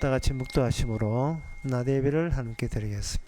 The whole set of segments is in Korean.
다 같이 묵도하심으로 나대 예배를 함께 드리겠습니다.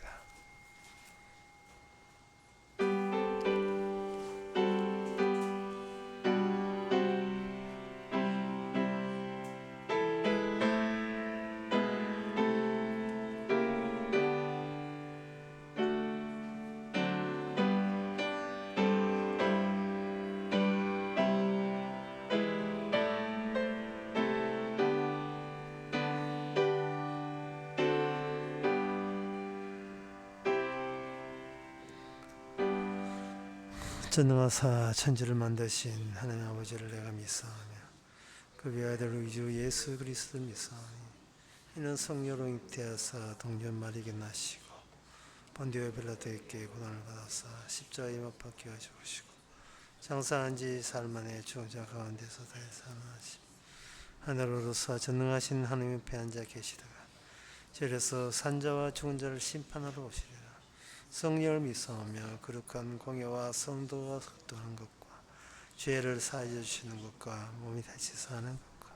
전능하사 천지를 만드신 하나님 아버지를 내가 믿사오며 그 외아들 우리 주 예수 그리스도를 믿사오니 이는 성령으로 잉태하사 동전 마리게 나시고 본디오 빌라도에게 고난을 받아사 십자가에 못 박혀 죽으시고 장사한 지 사흘 만에 죽은 자 가운데서 다시 살아나시고 하늘로서 전능하신 하나님 옆에 앉아 계시다가 저래서 산자와 죽은 자를 심판하러 오시리라. 성령을 믿사오며 거룩한 공예와 성도가 섭도하는 것과 죄를 사하여 주시는 것과 몸이 다시 사는 것과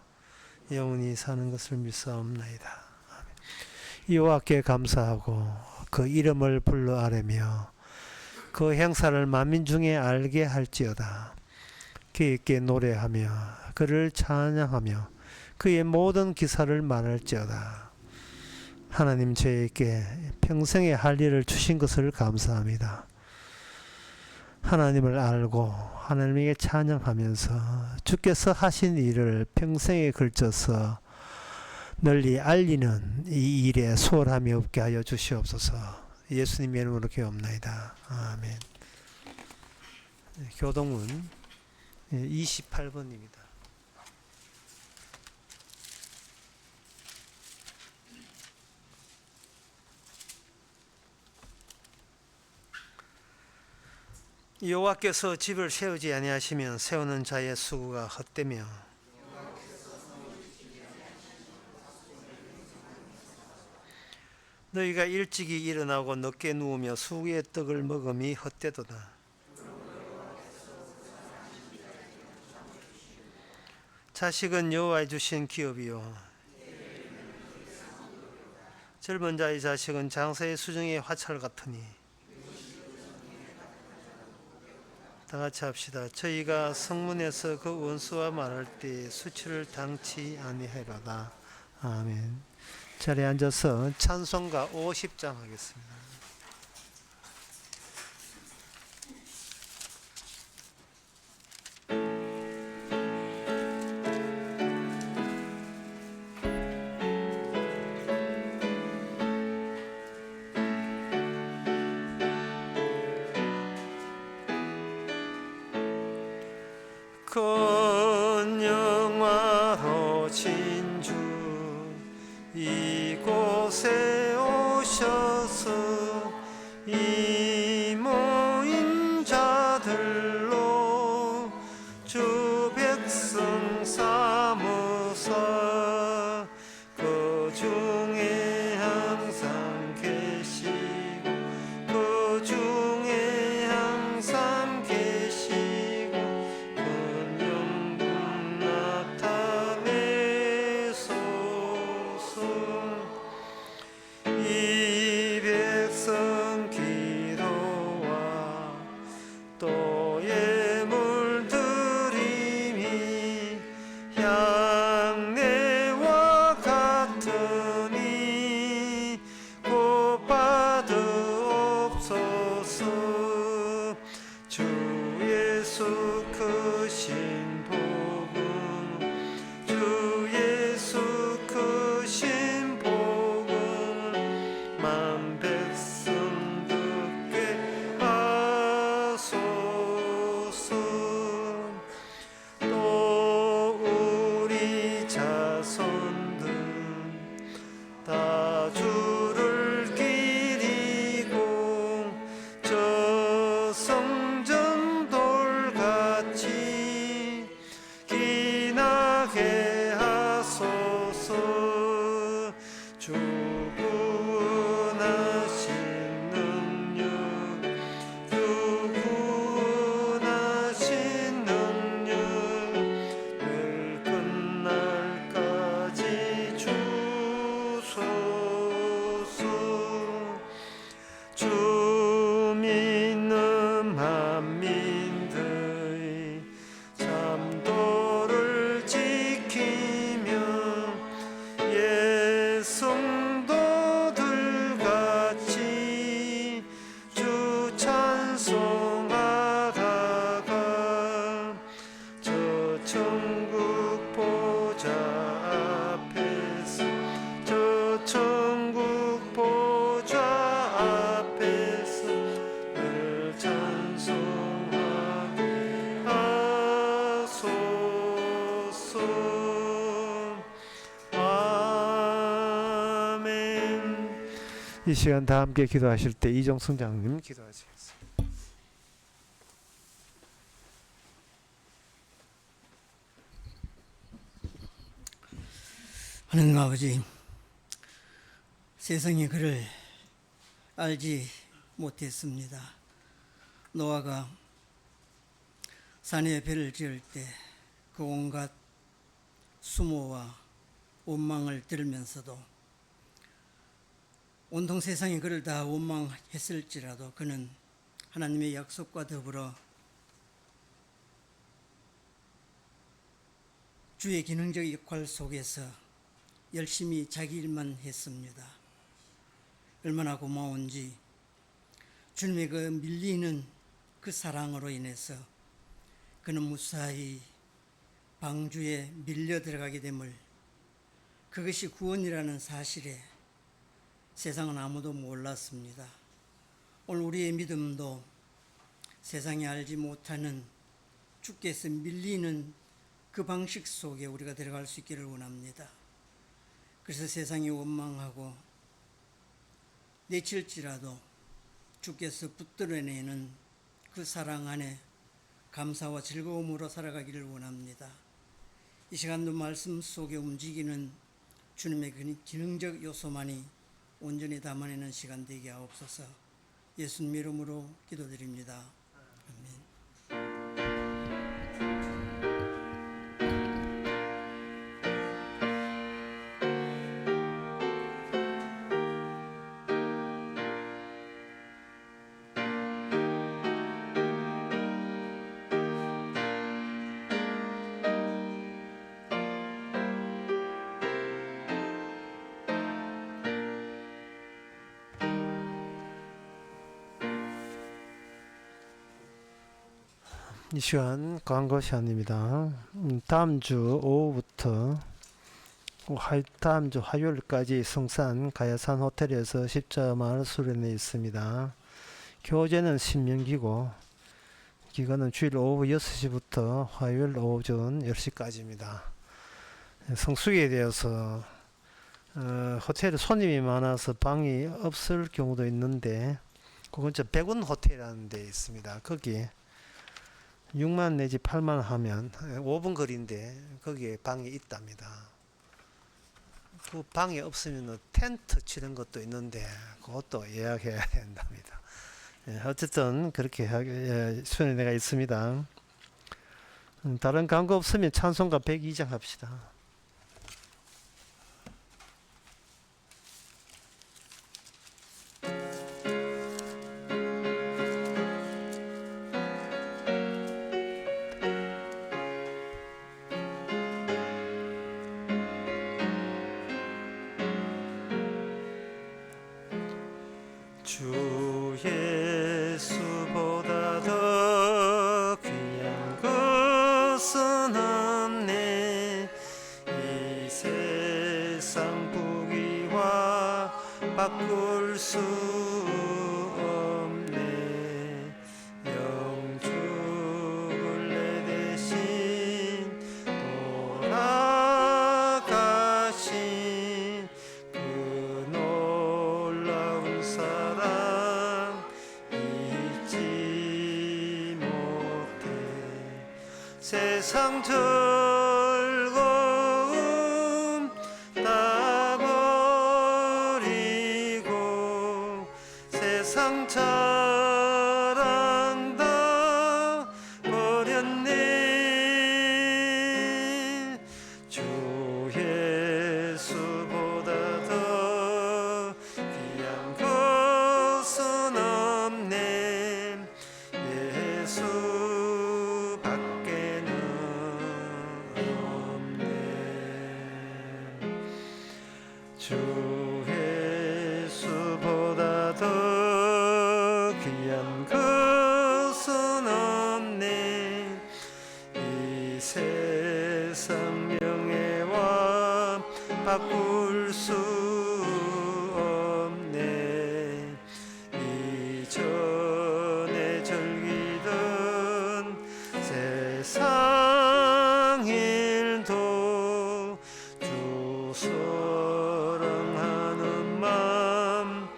영원히 사는 것을 믿사옵나이다. 아멘. 여호와께 감사하고 그 이름을 불러 아뢰며 그 행사를 만민 중에 알게 할지어다. 그에게 노래하며 그를 찬양하며 그의 모든 기사를 말할지어다. 하나님 저에게 평생에 할 일을 주신 것을 감사합니다. 하나님을 알고 하나님에게 찬양하면서 주께서 하신 일을 평생에 걸쳐서 널리 알리는 이 일에 소홀함이 없게 하여 주시옵소서. 예수님의 이름으로 기도합나이다. 아멘. 교동은 28번입니다. 여호와께서 집을 세우지 아니하시면 세우는 자의 수고가 헛되며 너희가 일찍이 일어나고 늦게 누우며 수구의 떡을 먹음이 헛되도다. 자식은 여호와의 주신 기업이요 젊은 자의 자식은 장사의 수정의 화철 같으니 다 같이 합시다. 저희가 성문에서 그 원수와 말할 때 수치를 당치 아니하리로다. 아멘. 자리에 앉아서 찬송가 50장 하겠습니다. 큰 영화로 진주 이곳에 오셔서 이 모인 자들로 주 백성 삼으사 그 중에 항상 계시고 그 중에 항상 계시고 이 백성 기도와 또 예물 드림이 향내와 같으니 곧 받으옵소서. 주 예수 크신 복음 주 예수 크신 만 백성 듣게 하소서. 또 우리 자손들 다 주를 기리고 저 성전 돌 이 시간 다 함께 기도하실 때 이종승 장님 기도하시겠습니다. 하나님 아버지, 세상이 그를 알지 못했습니다. 노아가 산에 배를 지을 때 그 온갖 수모와 원망을 들으면서도 온통 세상이 그를 다 원망했을지라도 그는 하나님의 약속과 더불어 주의 기능적 역할 속에서 열심히 자기 일만 했습니다. 얼마나 고마운지 주님의 그 밀리는 그 사랑으로 인해서 그는 무사히 방주에 밀려 들어가게 됨을, 그것이 구원이라는 사실에 세상은 아무도 몰랐습니다. 오늘 우리의 믿음도 세상이 알지 못하는 주께서 밀리는 그 방식 속에 우리가 들어갈 수 있기를 원합니다. 그래서 세상이 원망하고 내칠지라도 주께서 붙들어내는 그 사랑 안에 감사와 즐거움으로 살아가기를 원합니다. 이 시간도 말씀 속에 움직이는 주님의 기능적 요소만이 온전히 담아내는 시간 되게 하옵소서. 예수님 이름으로 기도드립니다. 아멘. 이 시간 광고 시간입니다. 다음 주 오후부터 다음 주 화요일까지 성산 가야산 호텔에서 십자마을 수련회 있습니다. 교재는 신명기고 기간은 주일 오후 6시부터 화요일 오전 10시까지입니다. 성수기에 대해서 호텔에 손님이 많아서 방이 없을 경우도 있는데 그 근처 백운 호텔이라는 데 있습니다. 거기 6만 내지 8만 하면 5분 거리인데 거기에 방이 있답니다. 그 방이 없으면 텐트 치는 것도 있는데 그것도 예약해야 된답니다. 어쨌든 그렇게 수련회가 있습니다. 다른 광고 없으면 찬송가 102장 합시다. 주 예수보다 더 귀한 것은 없네. 이 세상 부귀와 바꿀 수 없네. 영죽을 내 대신 돌아가신 그 놀라운 사랑 잊지 못해. 세상 즐거움 다 버리고 세상 자랑 다 버렸네. 주 예수보다 더 귀한 것은 없네. 예수 밖에는 없네. 주 예수보다 더 귀한 것은 없네. 이 세상 명예와 바꿀 수 없네. 이전에 즐기던 세상 일도 주 사랑하는 맘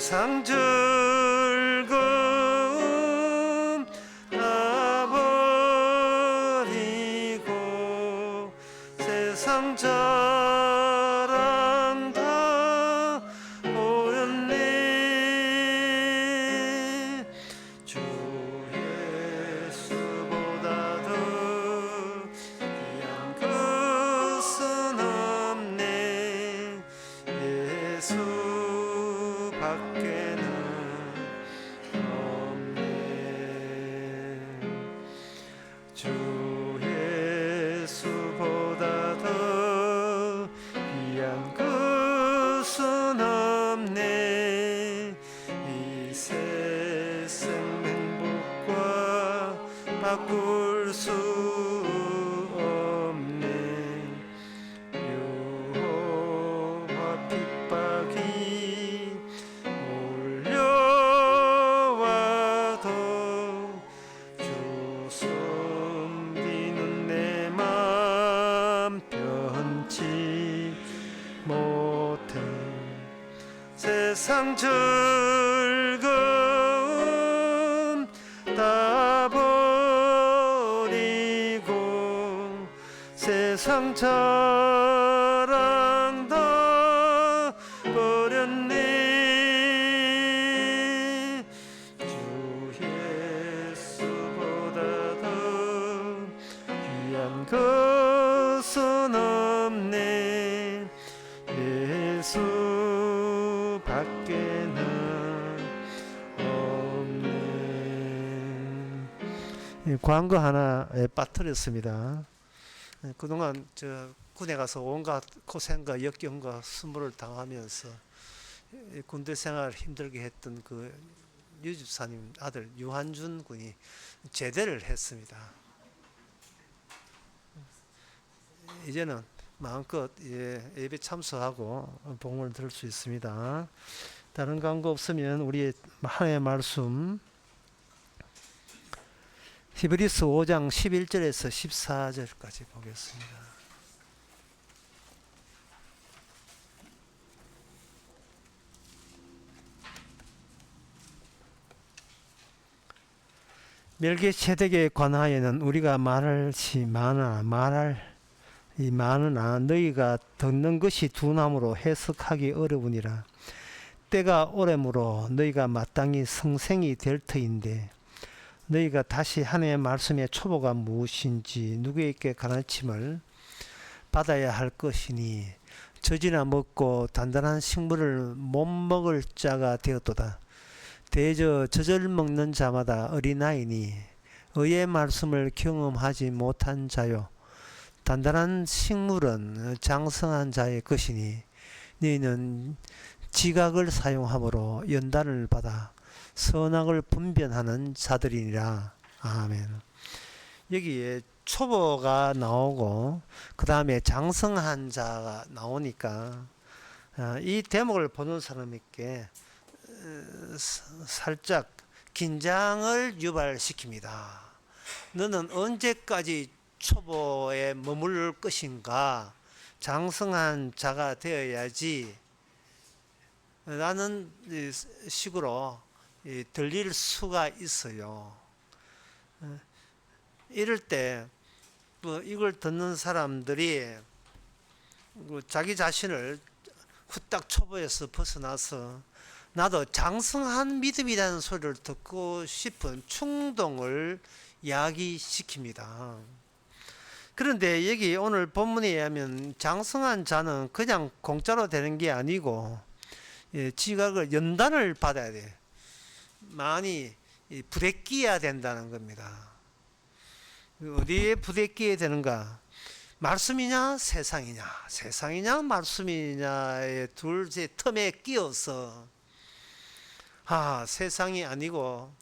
세상 즐거움 다 버리고 세상 자랑 다 버렸네. 주 예수보다 더 귀한 것은 없네. 예수 밖에는 없네. 주 예수보다 더 귀한 것은 없네. 이 세상 행복과 바꿀 수 없네. 유혹과 핍박이 몰려와도 주 섬기는 내 맘 변치 못해. 세상 즐거움 다 버리고 세상 자랑 다 버렸네. 주 예수보다 더 귀한 것은 없네. 예수 밖에는 없네. 광고 하나에 빠뜨렸습니다. 그동안 저 군에 가서 온갖 고생과 역경과 수모를 당하면서 군대 생활 힘들게 했던 그 유집사님 아들 유한준 군이 제대를 했습니다. 이제는 마음껏 예배 참석하고 복음을 들을 수 있습니다. 다른 광고 없으면 우리 하나님의 말씀 히브리서 5장 11절에서 14절까지 보겠습니다. 멜기세덱에 관하여는 우리가 많으나 너희가 듣는 것이 둔함으로 해석하기 어려우니라. 때가 오래므로 너희가 마땅히 성생이 될 터인데 너희가 다시 하나님의 말씀의 초보가 무엇인지 누구에게 가르침을 받아야 할 것이니 젖이나 먹고 단단한 식물을 못 먹을 자가 되었도다. 대저 젖을 먹는 자마다 어린아이니 의의 말씀을 경험하지 못한 자요 단단한 식물은 장성한 자의 것이니 너희는 지각을 사용함으로 연단을 받아 선악을 분별하는 자들이니라. 아멘. 여기에 초보가 나오고 그 다음에 장성한 자가 나오니까 이 대목을 보는 사람에게 살짝 긴장을 유발시킵니다. 너는 언제까지 초보에 머물 것인가? 장성한 자가 되어야지 라는 식으로 들릴 수가 있어요. 이럴 때 이걸 듣는 사람들이 자기 자신을 후딱 초보에서 벗어나서 나도 장성한 믿음이라는 소리를 듣고 싶은 충동을 야기시킵니다. 그런데 여기 오늘 본문에 의하면 장성한 자는 그냥 공짜로 되는 게 아니고 지각을 연단을 받아야 돼. 많이 부대끼어야 된다는 겁니다. 어디에 부대끼어야 되는가? 말씀이냐 세상이냐, 세상이냐 말씀이냐의 둘째 틈에 끼어서 세상이 아니고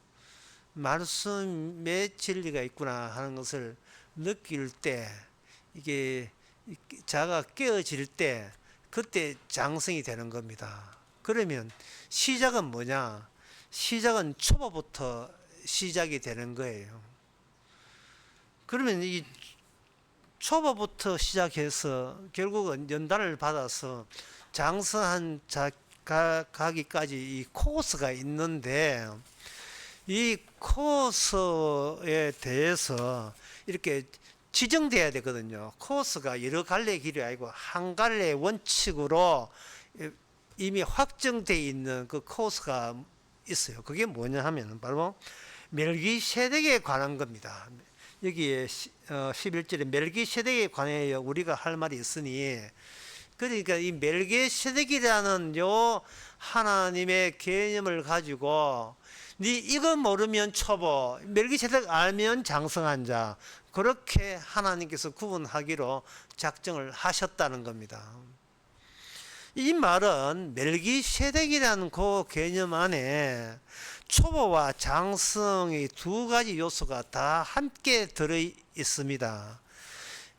말씀의 진리가 있구나 하는 것을 느낄 때, 이게 자가 깨어질 때 그때 장성이 되는 겁니다. 그러면 시작은 뭐냐? 시작은 초보부터 시작이 되는 거예요. 그러면 이 초보부터 시작해서 결국은 연단을 받아서 장성한 가기까지 이 코스가 있는데 이 코스에 대해서 이렇게 지정돼야 되거든요. 코스가 여러 갈래 길이 아니고 한 갈래 원칙으로 이미 확정되어 있는 그 코스가 있어요. 그게 뭐냐 하면 바로 멜기세덱에 관한 겁니다. 여기에 11절에 멜기세덱에 관하여 우리가 할 말이 있으니, 그러니까 이 멜기세덱이라는 요 하나님의 개념을 가지고 네 이거 모르면 초보, 멜기세덱 알면 장성한 자, 그렇게 하나님께서 구분하기로 작정을 하셨다는 겁니다. 이 말은 멜기세덱이라는 그 개념 안에 초보와 장성의 두 가지 요소가 다 함께 들어 있습니다.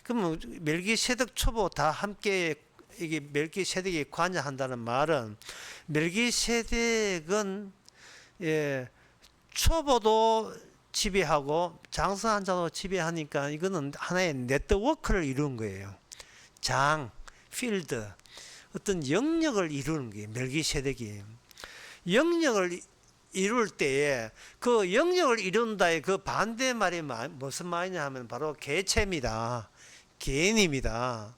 그러면 멜기세덱 초보 다 함께 이게 멜기세덱에 관여한다는 말은 멜기세덱은 초보도 지배하고 장성한 자도 지배하니까 이거는 하나의 네트워크를 이루는 거예요. 장, 필드, 어떤 영역을 이루는 거예요. 멜기세덱이 영역을 이룰 때에 그 영역을 이룬다의 그 반대말이 무슨 말이냐 하면 바로 개체입니다. 개인입니다.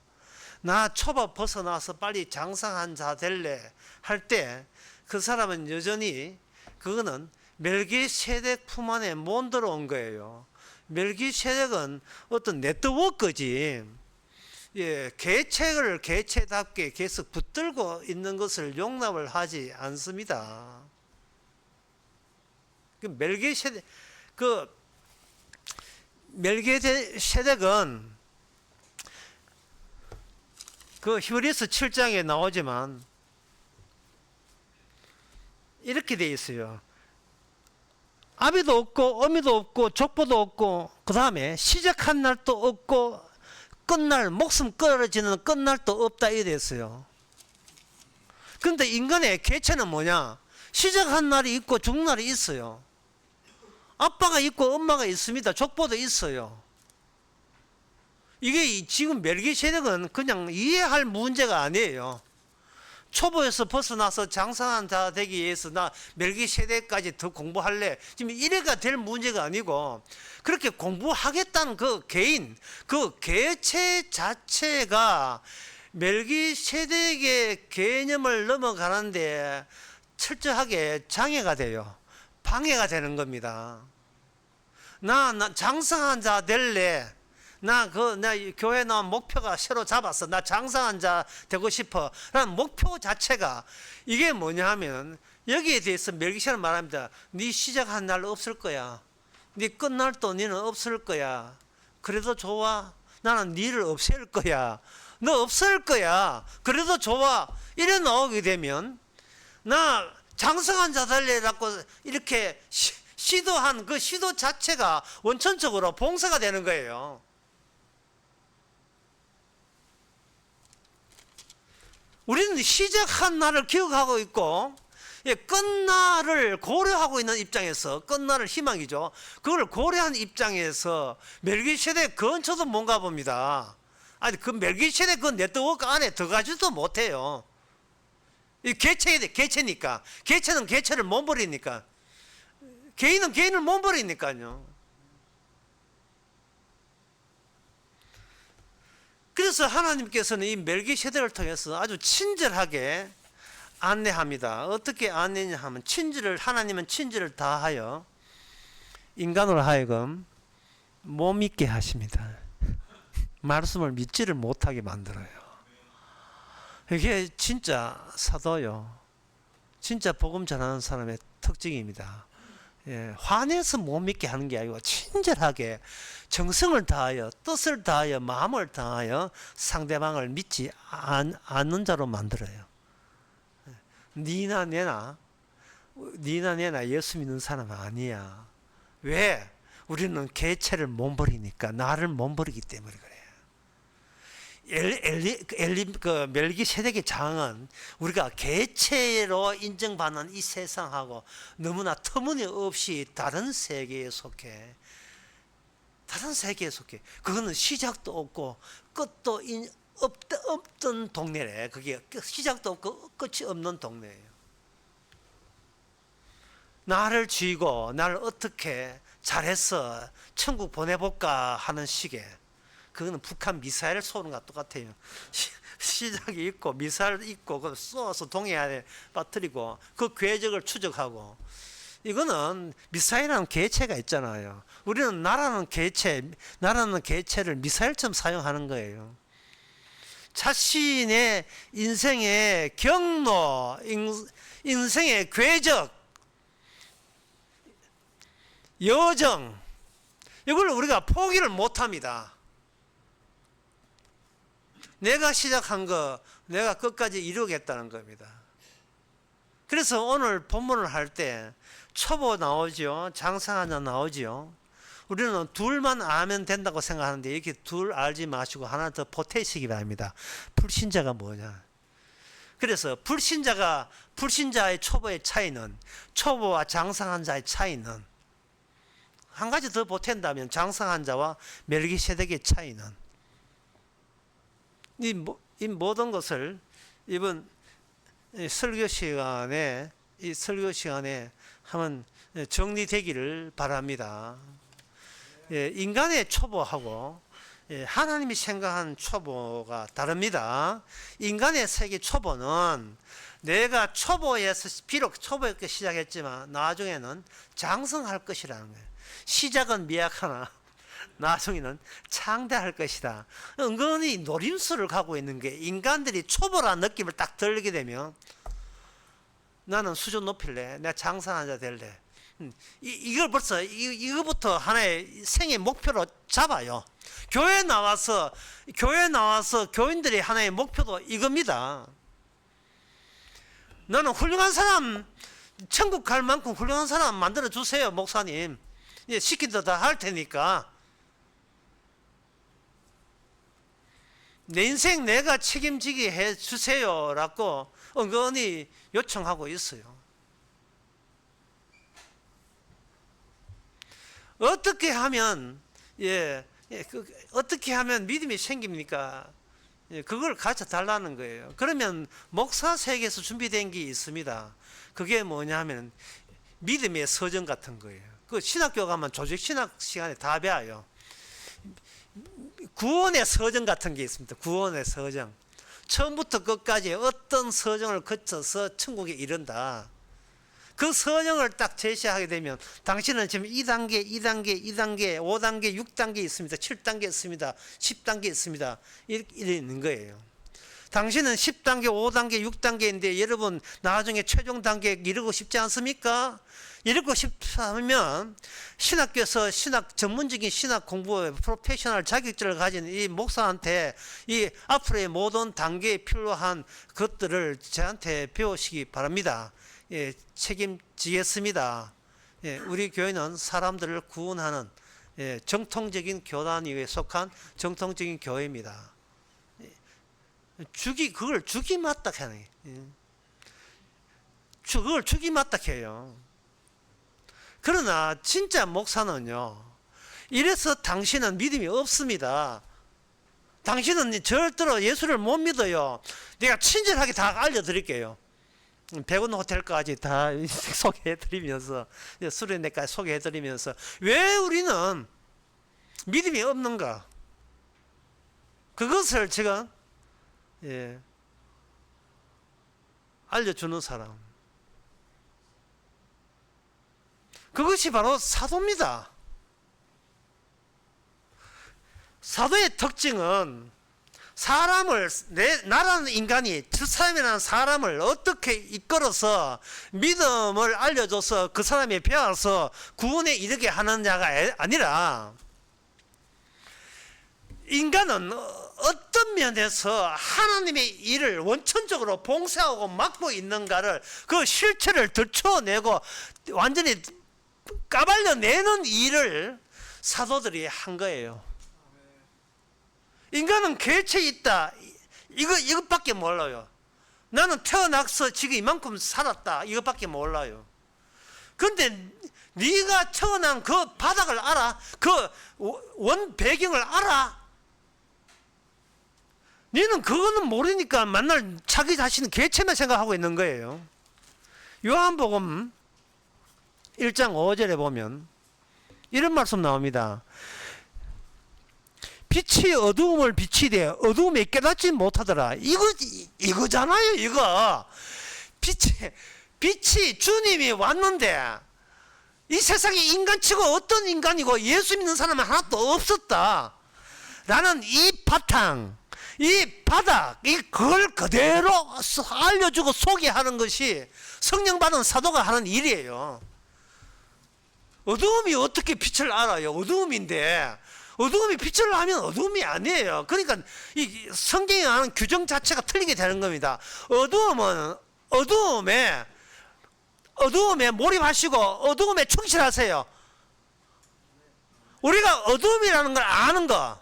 나 초보 벗어나서 빨리 장성한 자 될래 할 때 그 사람은 여전히 그거는 멜기세덱 품 안에 못 들어온 거예요. 멜기세덱은 어떤 네트워크지, 개체를 개체답게 계속 붙들고 있는 것을 용납을 하지 않습니다. 멜기세덱은 그 히브리서 7장에 나오지만 이렇게 돼 있어요. 아비도 없고 어미도 없고 족보도 없고 그 다음에 시작한 날도 없고 끝날 목숨 끊어지는 끝날도 없다 이래 있어요. 그런데 인간의 개체는 뭐냐? 시작한 날이 있고 죽는 날이 있어요. 아빠가 있고 엄마가 있습니다. 족보도 있어요. 이게 지금 멜기세덱은 그냥 이해할 문제가 아니에요. 초보에서 벗어나서 장성한 자 되기 위해서 나 멜기세덱까지 더 공부할래, 지금 이래가 될 문제가 아니고, 그렇게 공부하겠다는 그 개인, 그 개체 자체가 멜기세덱의 개념을 넘어가는데 철저하게 장애가 돼요. 방해가 되는 겁니다. 나 장성한 자 될래, 나 교회 나온 목표가 새로 잡았어, 나 장성한 자 되고 싶어 라는 목표 자체가 이게 뭐냐 하면, 여기에 대해서 멜기세덱은 말합니다. 네 시작한 날 없을 거야, 네 끝날 또 너는 없을 거야, 그래도 좋아, 나는 너를 없앨 거야, 너 없을 거야, 그래도 좋아, 이래 나오게 되면 나 장성한 자 될래라고 이렇게 시도한 그 시도 자체가 원천적으로 봉쇄가 되는 거예요. 우리는 시작한 날을 기억하고 있고 끝날을 고려하고 있는 입장에서, 끝날을 희망이죠, 그걸 고려한 입장에서 멜기세덱 근처도 못 가봅니다. 아니 그 멜기세덱 그 네트워크 안에 들어가지도 못해요. 이 개체니까, 개체는 개체를 못 버리니까, 개인은 개인을 못 버리니까요. 그래서 하나님께서는 이 멜기세덱을 통해서 아주 친절하게 안내합니다. 어떻게 안내냐 하면, 하나님은 친절을 다하여 인간으로 하여금 못 믿게 하십니다. 말씀을 믿지를 못하게 만들어요. 이게 진짜 사도요, 진짜 복음 전하는 사람의 특징입니다. 화내서 못 믿게 하는 게 아니고 친절하게 정성을 다하여, 뜻을 다하여, 마음을 다하여 상대방을 믿지 않는 자로 만들어요. 니나 내나 예수 믿는 사람 아니야. 왜? 우리는 개체를 못 버리니까, 나를 못 버리기 때문에 그래요. 멜기세덱의 장은 우리가 개체로 인정받는 이 세상하고 너무나 터무니없이 다른 세계에 속해. 그거는 시작도 없고 끝도 없던 동네래. 그게 시작도 없고 끝이 없는 동네예요. 나를 쥐고 나를 어떻게 잘해서 천국 보내볼까 하는 식의, 그거는 북한 미사일 쏘는 것과 똑같아요. 시작이 있고 미사일 있고 그 쏘아서 동해안에 빠뜨리고 그 궤적을 추적하고, 이거는 미사일이라는 개체가 있잖아요. 우리는 나라는 개체를 미사일처럼 사용하는 거예요. 자신의 인생의 경로, 인생의 궤적, 여정, 이걸 우리가 포기를 못합니다. 내가 시작한 거 내가 끝까지 이루겠다는 겁니다. 그래서 오늘 본문을 할 때 초보 나오죠. 장상하나 나오죠. 우리는 둘만 알면 된다고 생각하는데 이렇게 둘 알지 마시고 하나 더 보태시기 바랍니다. 불신자가 뭐냐. 그래서 불신자의 초보의 차이는, 초보와 장상한 자의 차이는, 한 가지 더 보탠다면 장상한 자와 멜기세덱의 차이는, 이 모든 것을 이번 설교 시간에 한번 정리되기를 바랍니다. 인간의 초보하고 하나님이 생각한 초보가 다릅니다. 인간의 세계 초보는 내가 초보에서 비록 초보였게 시작했지만 나중에는 장성할 것이라는 거예요. 시작은 미약하나 나중에는 창대할 것이다. 은근히 노림수를 갖고 있는 게, 인간들이 초보라는 느낌을 딱 들게 되면 나는 수준 높일래, 내가 장성한 자 될래, 이걸 벌써 이거부터 하나의 생애 목표로 잡아요. 교회 나와서 교인들이 하나의 목표도 이겁니다. 나는 훌륭한 사람, 천국 갈 만큼 훌륭한 사람 만들어 주세요, 목사님. 시킨 대로 다 할 테니까. 내 인생 내가 책임지게 해 주세요라고 은근히 요청하고 있어요. 어떻게 하면 어떻게 하면 믿음이 생깁니까? 그걸 가르쳐 달라는 거예요. 그러면 목사세계에서 준비된 게 있습니다. 그게 뭐냐면 믿음의 서정 같은 거예요. 그 신학교 가면 조직 신학 시간에 다 배워요. 구원의 서정 같은 게 있습니다. 구원의 서정. 처음부터 끝까지 어떤 서정을 거쳐서 천국에 이른다. 그 서정을 딱 제시하게 되면 당신은 지금 2단계, 5단계, 6단계 있습니다. 7단계 있습니다. 10단계 있습니다. 이렇게 있는 거예요. 당신은 10단계, 5단계, 6단계인데 여러분 나중에 최종 단계에 이르고 싶지 않습니까? 이르고 싶으면 신학교에서 전문적인 신학 공부 프로페셔널 자격증을 가진 이 목사한테 이 앞으로의 모든 단계에 필요한 것들을 저한테 배우시기 바랍니다. 책임지겠습니다. 우리 교회는 사람들을 구원하는 정통적인 교단에 속한 정통적인 교회입니다. 그걸 죽이 맞다 하네. 그걸 죽이 맞다 해요. 그러나 진짜 목사는요, 이래서 당신은 믿음이 없습니다. 당신은 절대로 예수를 못 믿어요. 내가 친절하게 다 알려드릴게요. 100원 호텔까지 다 소개해드리면서, 수련회까지 소개해드리면서, 왜 우리는 믿음이 없는가? 그것을 지금 알려주는 사람. 그것이 바로 사도입니다. 사도의 특징은 나라는 인간이, 저 사람이라는 사람을 어떻게 이끌어서 믿음을 알려줘서 그 사람이 배워서 구원에 이르게 하는 자가 아니라, 인간은 어떤 면에서 하나님의 일을 원천적으로 봉사하고 맡고 있는가를, 그 실체를 들춰내고 완전히 까발려내는 일을 사도들이 한 거예요. 인간은 개체 있다, 이것밖에 몰라요. 나는 태어나서 지금 이만큼 살았다, 이것밖에 몰라요. 그런데 네가 태어난 그 바닥을 알아? 그 원 배경을 알아? 너는 그거는 모르니까 맨날 자기 자신은 개체만 생각하고 있는 거예요. 요한복음 1장 5절에 보면 이런 말씀 나옵니다. 빛이 어두움을 비치되 어두움에 깨닫지 못하더라. 이거잖아요. 이거 빛이 주님이 왔는데 이 세상에 인간치고 어떤 인간이고 예수 믿는 사람은 하나도 없었다 라는 이 바탕, 이 바닥, 그걸 그대로 알려주고 소개하는 것이 성령 받은 사도가 하는 일이에요. 어두움이 어떻게 빛을 알아요? 어두움인데 어두움이 빛을 하면 어두움이 아니에요. 그러니까 이 성경이 하는 규정 자체가 틀리게 되는 겁니다. 어두움은 어두움에 몰입하시고 어두움에 충실하세요. 우리가 어두움이라는 걸 아는 거,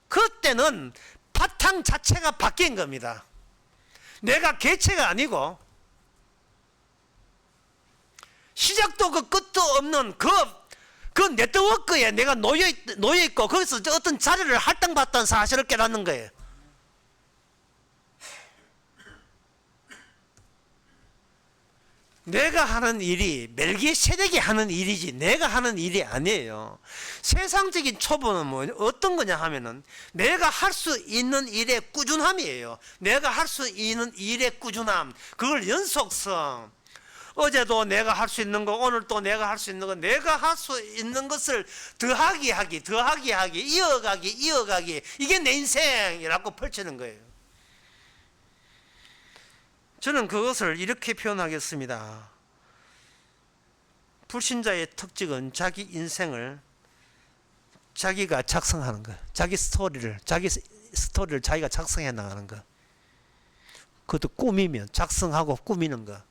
그때는 바탕 자체가 바뀐 겁니다. 내가 개체가 아니고 시작도 그 끝도 없는 그 네트워크에 내가 놓여있고 거기서 어떤 자리를 할당받다는 사실을 깨닫는 거예요. 내가 하는 일이 멜기세덱이 하는 일이지 내가 하는 일이 아니에요. 세상적인 초보는 뭐 어떤 거냐 하면은 내가 할 수 있는 일의 꾸준함이에요. 내가 할 수 있는 일의 꾸준함, 그걸 연속성. 어제도 내가 할 수 있는 거, 오늘 또 내가 할 수 있는 거, 내가 할 수 있는 것을 더하기 하기, 이어가기, 이게 내 인생이라고 펼치는 거예요. 저는 그것을 이렇게 표현하겠습니다. 불신자의 특징은 자기 인생을 자기가 작성하는 거, 자기 스토리를 자기가 작성해 나가는 거. 그것도 꾸미면 작성하고 꾸미는 거.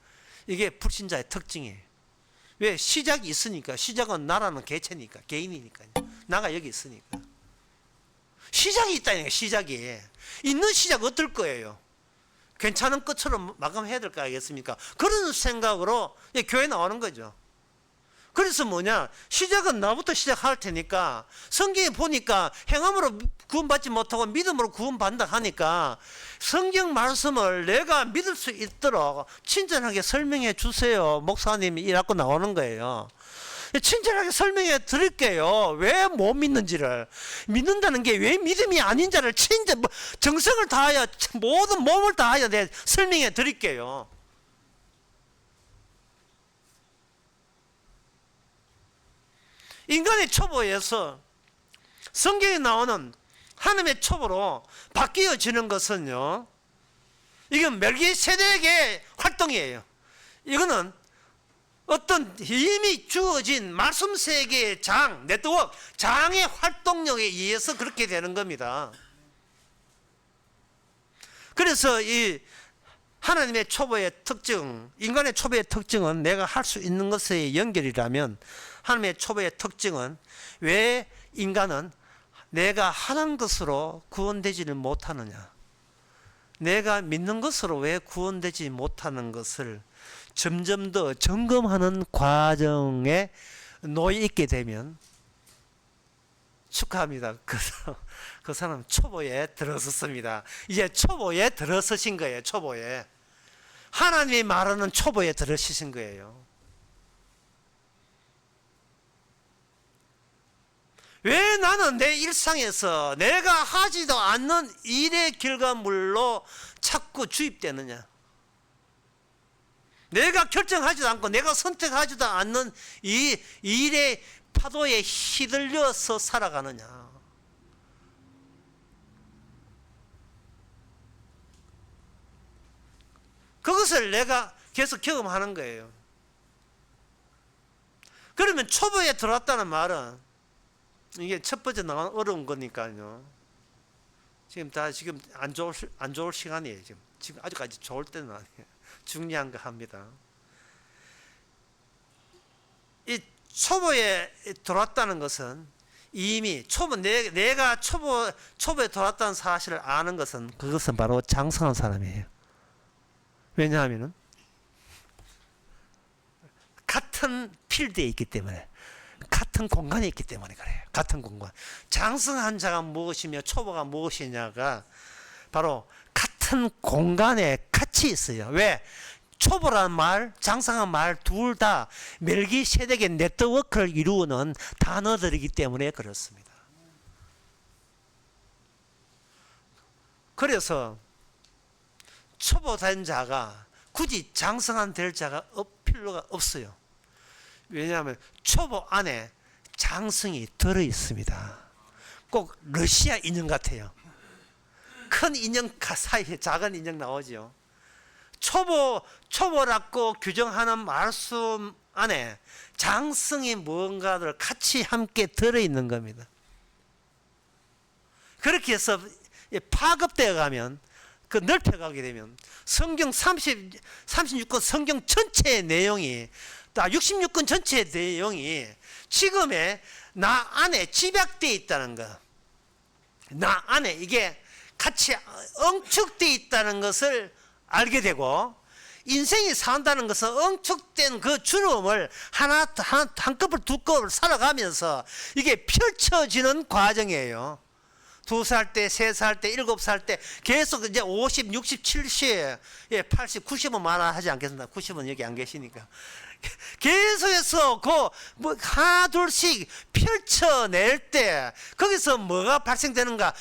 이게 불신자의 특징이에요. 왜? 시작이 있으니까. 시작은 나라는 개체니까, 개인이니까요. 나가 여기 있으니까. 시작이 있다니까. 시작이 있는 시작 어떨 거예요? 괜찮은 것처럼 마감해야 될 거 아니겠습니까? 그런 생각으로 교회 나오는 거죠. 그래서 뭐냐, 시작은 나부터 시작할 테니까 성경에 보니까 행함으로 구원받지 못하고 믿음으로 구원받는다 하니까 성경 말씀을 내가 믿을 수 있도록 친절하게 설명해 주세요, 목사님이 이라고 나오는 거예요. 친절하게 설명해 드릴게요. 왜 못 믿는지를. 믿는다는 게 왜 믿음이 아닌 자를 정성을 다하여 모든 몸을 다하여 내 설명해 드릴게요. 인간의 초보에서 성경에 나오는 하나님의 초보로 바뀌어지는 것은요, 이건 멜기세덱의 활동이에요. 이거는 어떤 이미 주어진 말씀 세계의 네트워크, 장의 활동력에 의해서 그렇게 되는 겁니다. 그래서 이 하나님의 초보의 특징, 인간의 초보의 특징은 내가 할 수 있는 것의 연결이라면, 하나님의 초보의 특징은 왜 인간은 내가 하는 것으로 구원되지를 못하느냐, 내가 믿는 것으로 왜 구원되지 못하는 것을 점점 더 점검하는 과정에 놓여 있게 되면, 축하합니다. 그 사람 초보에 들어섰습니다. 이제 초보에 들어서신 거예요. 초보에. 하나님이 말하는 초보에 들어서신 거예요. 왜 나는 내 일상에서 내가 하지도 않는 일의 결과물로 자꾸 주입되느냐? 내가 결정하지도 않고 내가 선택하지도 않는 이 일의 파도에 휘둘려서 살아가느냐? 그것을 내가 계속 경험하는 거예요. 그러면 초보에 들어왔다는 말은, 이게 첫 번째 나온 어려운 거니까요. 지금 안 좋을 시간이에요. 지금 아직까지 좋을 때는 아니에요. 중요한 거 합니다. 이 초보에 들어왔다는 것은 이미 내가 초보에 들어왔다는 사실을 아는 것은, 그것은 바로 장성한 사람이에요. 왜냐하면은 같은 필드에 있기 때문에, 같은 공간에 있기 때문에 그래요. 같은 공간. 장성한 자가 무엇이며 초보가 무엇이냐가 바로 같은 공간에 같이 있어요. 왜? 초보란 말, 장성한 말 둘 다 멜기세덱의 네트워크를 이루는 단어들이기 때문에 그렇습니다. 그래서 초보된 자가 굳이 장성한 될 자가 필요가 없어요. 왜냐하면 초보 안에 장성이 들어 있습니다. 꼭 러시아 인형 같아요. 큰 인형 사이에 작은 인형 나오죠. 초보라고 규정하는 말씀 안에 장성이 무언가를 같이 함께 들어있는 겁니다. 그렇게 해서 파급되어 가면 그 넓혀가게 되면 성경 36권 성경 전체의 내용이 66권 전체의 내용이 지금의 나 안에 집약되어 있다는 것, 나 안에 이게 같이 엉축되어 있다는 것을 알게 되고, 인생이 산다는 것은 엉축된 그 주름을 한꺼풀 두 꺼풀 살아가면서 이게 펼쳐지는 과정이에요. 2살 때, 3살 때, 7살 때 계속 이제 50, 60, 70, 80, 90은 말하지 않겠습니다. 90은 여기 안 계시니까. 계속해서 하나 둘씩 펼쳐낼 때 거기서 뭐가 발생되는가?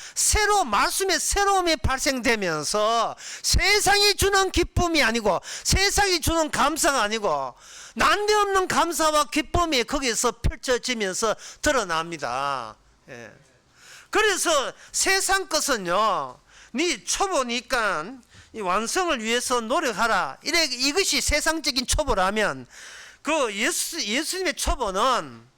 말씀의 새로움이 발생되면서 세상이 주는 기쁨이 아니고, 세상이 주는 감사가 아니고, 난데없는 감사와 기쁨이 거기서 펼쳐지면서 드러납니다. 예. 그래서 세상 것은요, 네 초보니까 이 완성을 위해서 노력하라. 이것이 세상적인 초보라면, 그 예수님의 초보는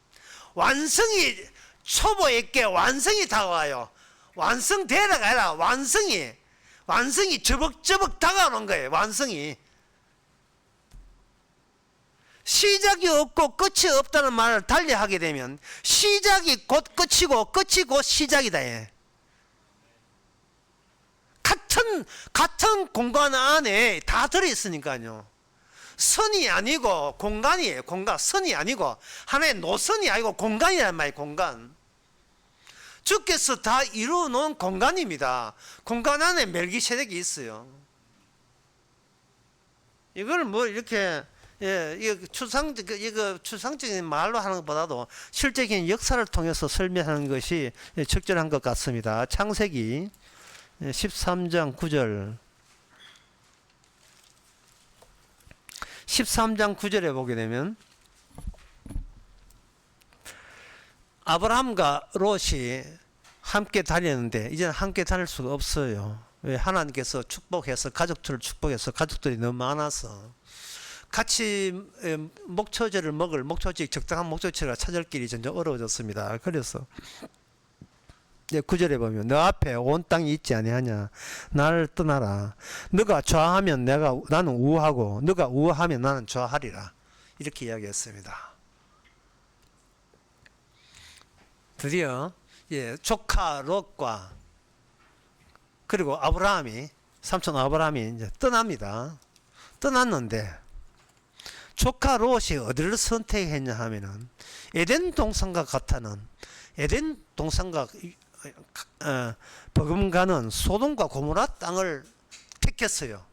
초보에게 완성이 다가와요. 완성되라가 아니라 완성이 저벅저벅 다가오는 거예요. 완성이. 시작이 없고 끝이 없다는 말을 달리 하게 되면 시작이 곧 끝이고 끝이 곧 시작이다. 같은 공간 안에 다 들어있으니까요. 선이 아니고 공간이에요. 선이 아니고 하나의 노선이 아니고 공간이란 말이에요. 공간. 주께서 다 이루어 놓은 공간입니다. 공간 안에 멜기세덱이 있어요. 이걸 이렇게 이거 추상적인 말로 하는 것보다도 실제적인 역사를 통해서 설명하는 것이 적절한 것 같습니다. 창세기 13장 9절. 13장 9절에 보게 되면 아브라함과 롯이 함께 다녔는데 이제는 함께 다닐 수가 없어요. 왜? 하나님께서 축복해서 가족들을 축복해서 가족들이 너무 많아서 같이 목초지를 먹을 적당한 목초지를 찾을 길이 점점 어려워졌습니다. 그래서 9절에 보면 너 앞에 온 땅이 있지 아니하냐, 나를 떠나라. 너가 좌하면 나는 우하고 너가 우하면 나는 좌하리라. 이렇게 이야기했습니다. 드디어 조카 롯과 그리고 삼촌 아브라함이 이제 떠납니다. 떠났는데 조카 롯이 어디를 선택했냐 하면은 에덴 동산과 같다는, 에덴 동산과 버금가는 소돔과 고모라 땅을 택했어요.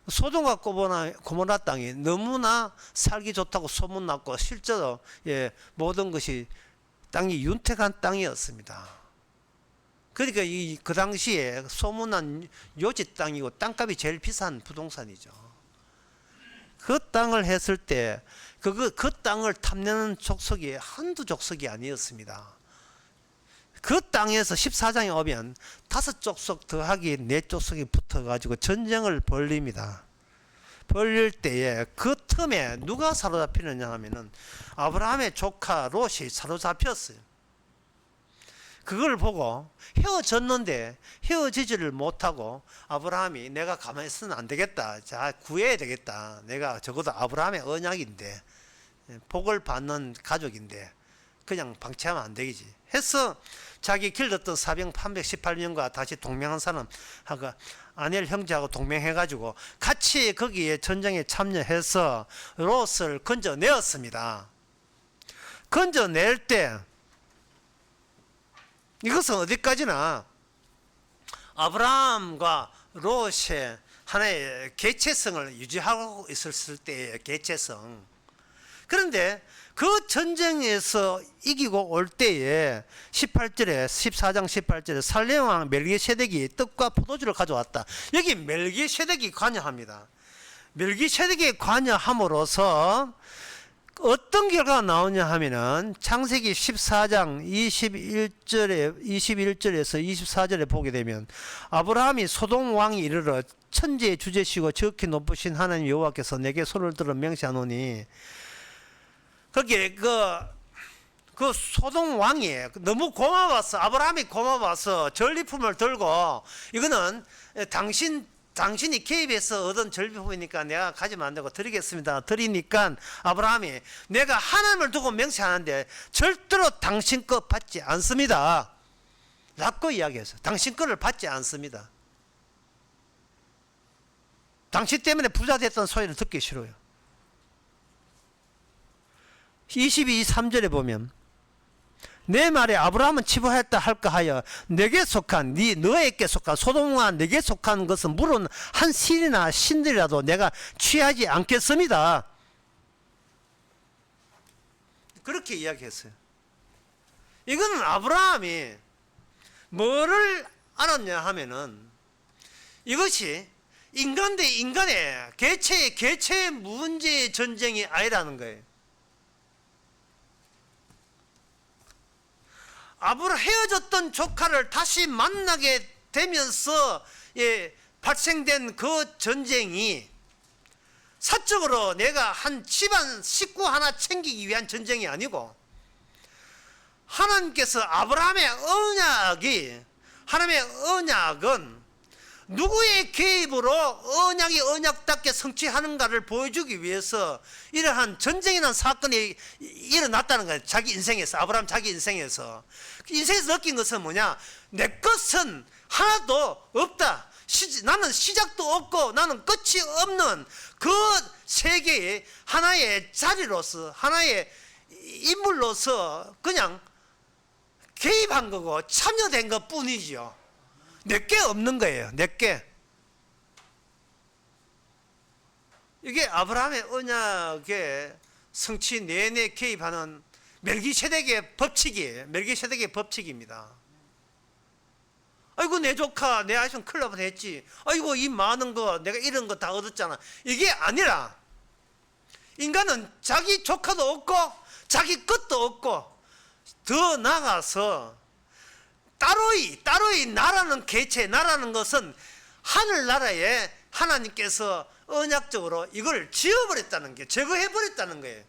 소돔과 고모라 땅이 너무나 살기 좋다고 소문났고 실제로 모든 것이 땅이 윤택한 땅이었습니다. 그러니까 그 당시에 소문난 요지 땅이고 땅값이 제일 비싼 부동산이죠. 그 땅을 했을 때 그 땅을 탐내는 족속이 한두 족속이 아니었습니다. 그 땅에서 14장에 오면 5족속 더하기 4족속이 붙어가지고 전쟁을 벌립니다. 벌릴 때에 그 틈에 누가 사로잡히느냐 하면은 아브라함의 조카 롯이 사로잡혔어요. 그걸 보고 헤어졌는데 헤어지지를 못하고 아브라함이 내가 가만히 있으면 안 되겠다. 자, 구해야 되겠다. 내가 적어도 아브라함의 언약인데 복을 받는 가족인데 그냥 방치하면 안 되겠지 해서 자기 길렀던 사병 318명과 다시 동맹한 사람하고 아넬 형제하고 동맹해가지고 같이 거기에 전쟁에 참여해서 롯을 건져내었습니다. 건져낼 때 이것은 어디까지나 아브라함과 롯의 하나의 개체성을 유지하고 있었을 때의 개체성. 그런데 그 전쟁에서 이기고 올 때에 18절에 14장 18절에 살렘왕 멜기세덱이 떡과 포도주를 가져왔다. 여기 멜기세덱이 관여합니다. 멜기세덱이 관여함으로써 어떤 결과가 나오냐 하면은 창세기 14장 21절에서 24절에 보게 되면 아브라함이 소돔 왕이 이르러 천지의 주제시고 지극히 높으신 하나님 여호와께서 내게 손을 들어 명시하노니, 거기에 그 소돔 왕이 너무 고마워서, 아브라함이 고마워서 전리품을 들고, 이거는 당신이 개입해서 얻은 전리품이니까 내가 가지면 안 되고 드리겠습니다. 드리니까 아브라함이 내가 하나님을 두고 명세하는데 절대로 당신 것 받지 않습니다 라고 이야기했어요. 당신 거를 받지 않습니다. 당신 때문에 부자 됐던 소리를 듣기 싫어요. 22, 3절에 보면 내 말에 아브라함은 치부하였다 할까 하여 내게 속한 너에게 속한 소돔과 내게 속한 것은 물은 한 실이나 신들이라도 내가 취하지 않겠습니다. 그렇게 이야기했어요. 이거는 아브라함이 뭐를 알았냐 하면은 이것이 인간 대 인간의 개체의 문제의 전쟁이 아니라는 거예요. 헤어졌던 조카를 다시 만나게 되면서 발생된 그 전쟁이 사적으로 내가 한 집안 식구 하나 챙기기 위한 전쟁이 아니고, 하나님께서 하나님의 언약은 누구의 개입으로 언약이 언약답게 성취하는가를 보여주기 위해서 이러한 전쟁이라는 사건이 일어났다는 거예요. 자기 인생에서, 아브라함 자기 인생에서 느낀 것은 뭐냐? 내 것은 하나도 없다. 나는 시작도 없고 나는 끝이 없는 그 세계의 하나의 자리로서, 하나의 인물로서 그냥 개입한 거고 참여된 것 뿐이죠. 내게 없는 거예요. 내게. 이게 아브라함의 언약의 성취 내내 개입하는 멜기세덱의 법칙입니다. 아이고 내 조카 내 아이는 클럽을 했지, 아이고 이 많은 거 내가 이런 거 다 얻었잖아, 이게 아니라 인간은 자기 조카도 없고 자기 것도 없고 더 나아가서 따로이 나라는 개체, 나라는 것은 하늘나라에 하나님께서 언약적으로 이걸 지워버렸다는 게, 제거해버렸다는 거예요.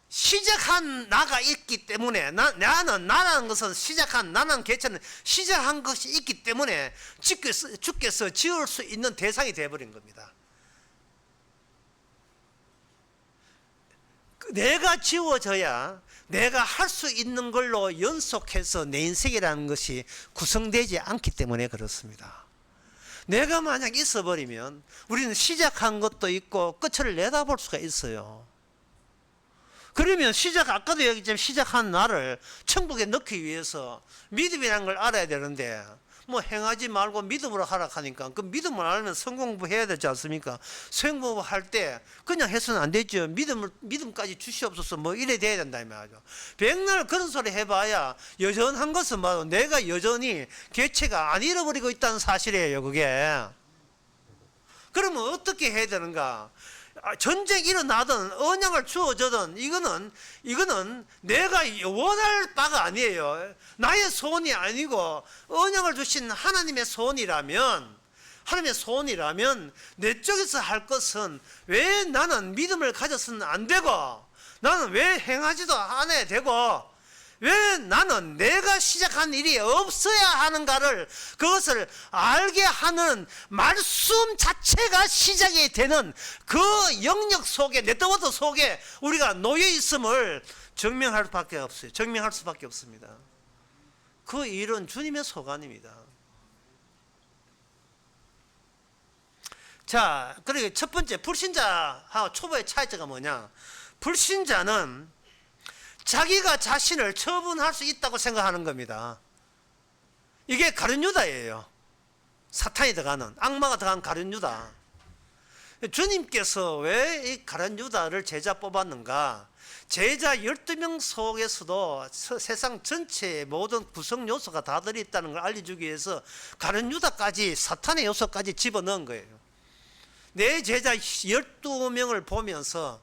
시작한 나가 있기 때문에, 나라는 것은 나라는 개체는 시작한 것이 있기 때문에 주께서 지울 수 있는 대상이 되어버린 겁니다. 내가 지워져야 내가 할 수 있는 걸로 연속해서 내 인생이라는 것이 구성되지 않기 때문에 그렇습니다. 내가 만약 있어버리면 우리는 시작한 것도 있고 끝을 내다볼 수가 있어요. 그러면 아까도 얘기했지만 시작한 나를 천국에 넣기 위해서 믿음이라는 걸 알아야 되는데, 뭐 행하지 말고 믿음으로 하라 하니까 그 믿음을 알면 성공부 해야 되지 않습니까? 성공부 할 때 그냥 해서는 안 되죠. 믿음까지 주시옵소서 뭐 이래 돼야 된다 이 말이죠. 백날 그런 소리 해봐야 여전한 것은 바로 내가 여전히 개체가 안 잃어버리고 있다는 사실이에요. 그게. 그러면 어떻게 해야 되는가? 전쟁이 일어나든 언약을 주어져든 이거는 내가 원할 바가 아니에요. 나의 소원이 아니고 언약을 주신 하나님의 소원이라면 내 쪽에서 할 것은 왜 나는 믿음을 가졌으면 안 되고, 나는 왜 행하지도 않아야 되고, 왜 나는 내가 시작한 일이 없어야 하는가를, 그것을 알게 하는 말씀 자체가 시작이 되는 그 영역 속에, 네트워크 속에 우리가 놓여 있음을 증명할 수밖에 없어요. 증명할 수밖에 없습니다. 그 일은 주님의 소관입니다. 자, 그리고 첫 번째 불신자하고 초보의 차이점가 뭐냐? 불신자는 자기가 자신을 처분할 수 있다고 생각하는 겁니다. 이게 가룟 유다예요. 사탄이 들어가는, 악마가 들어간 가룟 유다. 주님께서 왜 이 가룟 유다를 제자 뽑았는가? 제자 12명 속에서도 세상 전체의 모든 구성 요소가 다 들어있다는 걸 알려주기 위해서 가룟 유다까지, 사탄의 요소까지 집어넣은 거예요. 내 제자 12명을 보면서,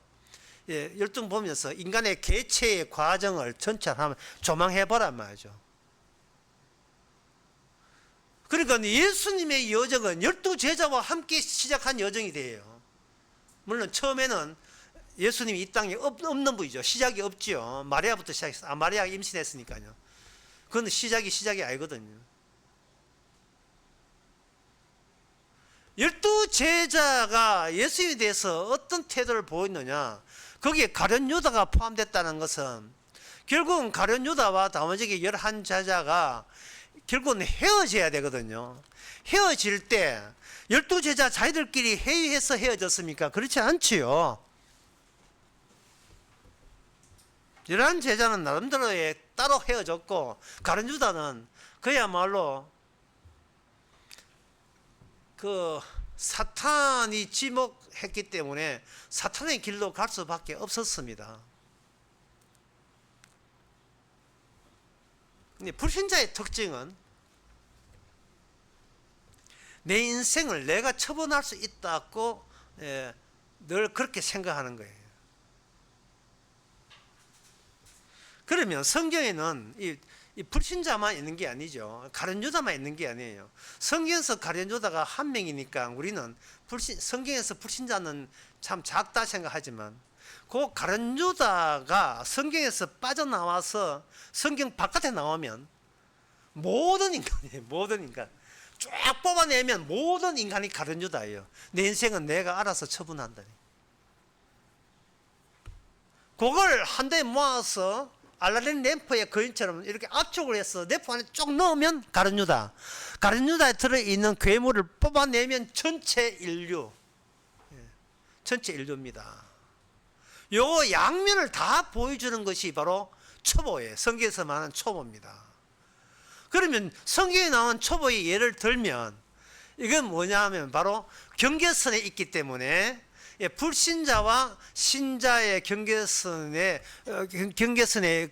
12명 보면서 인간의 개체의 과정을 전체를 한번 조망해보란 말이죠. 그러니까 예수님의 여정은 12제자와 함께 시작한 여정이 돼요. 물론 처음에는 예수님이 이 땅에 없는 분이죠. 시작이 없지요. 마리아부터 시작했어요. 마리아가 임신했으니까요. 그건 시작이 아니거든요. 12제자가 예수님에 대해서 어떤 태도를 보였느냐, 거기에 가룟 유다가 포함됐다는 것은 결국은 가룟 유다와 나머지 11제자가 결국은 헤어져야 되거든요. 헤어질 때 12제자 자기들끼리 회의해서 헤어졌습니까? 그렇지 않지요. 11제자는 나름대로의 따로 헤어졌고, 가룟 유다는 그야말로 그 사탄이 지목했기 때문에 사탄의 길로 갈 수밖에 없었습니다. 근데 불신자의 특징은 내 인생을 내가 처분할 수 있다고 늘 그렇게 생각하는 거예요. 그러면 성경에는 이 불신자만 있는 게 아니죠. 가룟 유다만 있는 게 아니에요. 성경에서 가룟 유다가 한 명이니까 우리는 성경에서 불신자는 참 작다 생각하지만, 그 가룟 유다가 성경에서 빠져나와서 성경 바깥에 나오면 모든 인간이에요. 모든 인간 쫙 뽑아내면 모든 인간이 가룟 유다예요. 내 인생은 내가 알아서 처분한다니. 그걸 한데 모아서 알라딘 램프의 거인처럼 이렇게 압축을 해서 램프 안에 쭉 넣으면 가룟 유다. 가룟 유다에 들어있는 괴물을 뽑아내면 전체 인류, 전체 인류입니다. 요 양면을 다 보여주는 것이 바로 초보예요. 성경에서 말하는 초보입니다. 그러면 성경에 나온 초보의 예를 들면 이건 뭐냐 하면 바로 경계선에 있기 때문에 불신자와 신자의 경계선의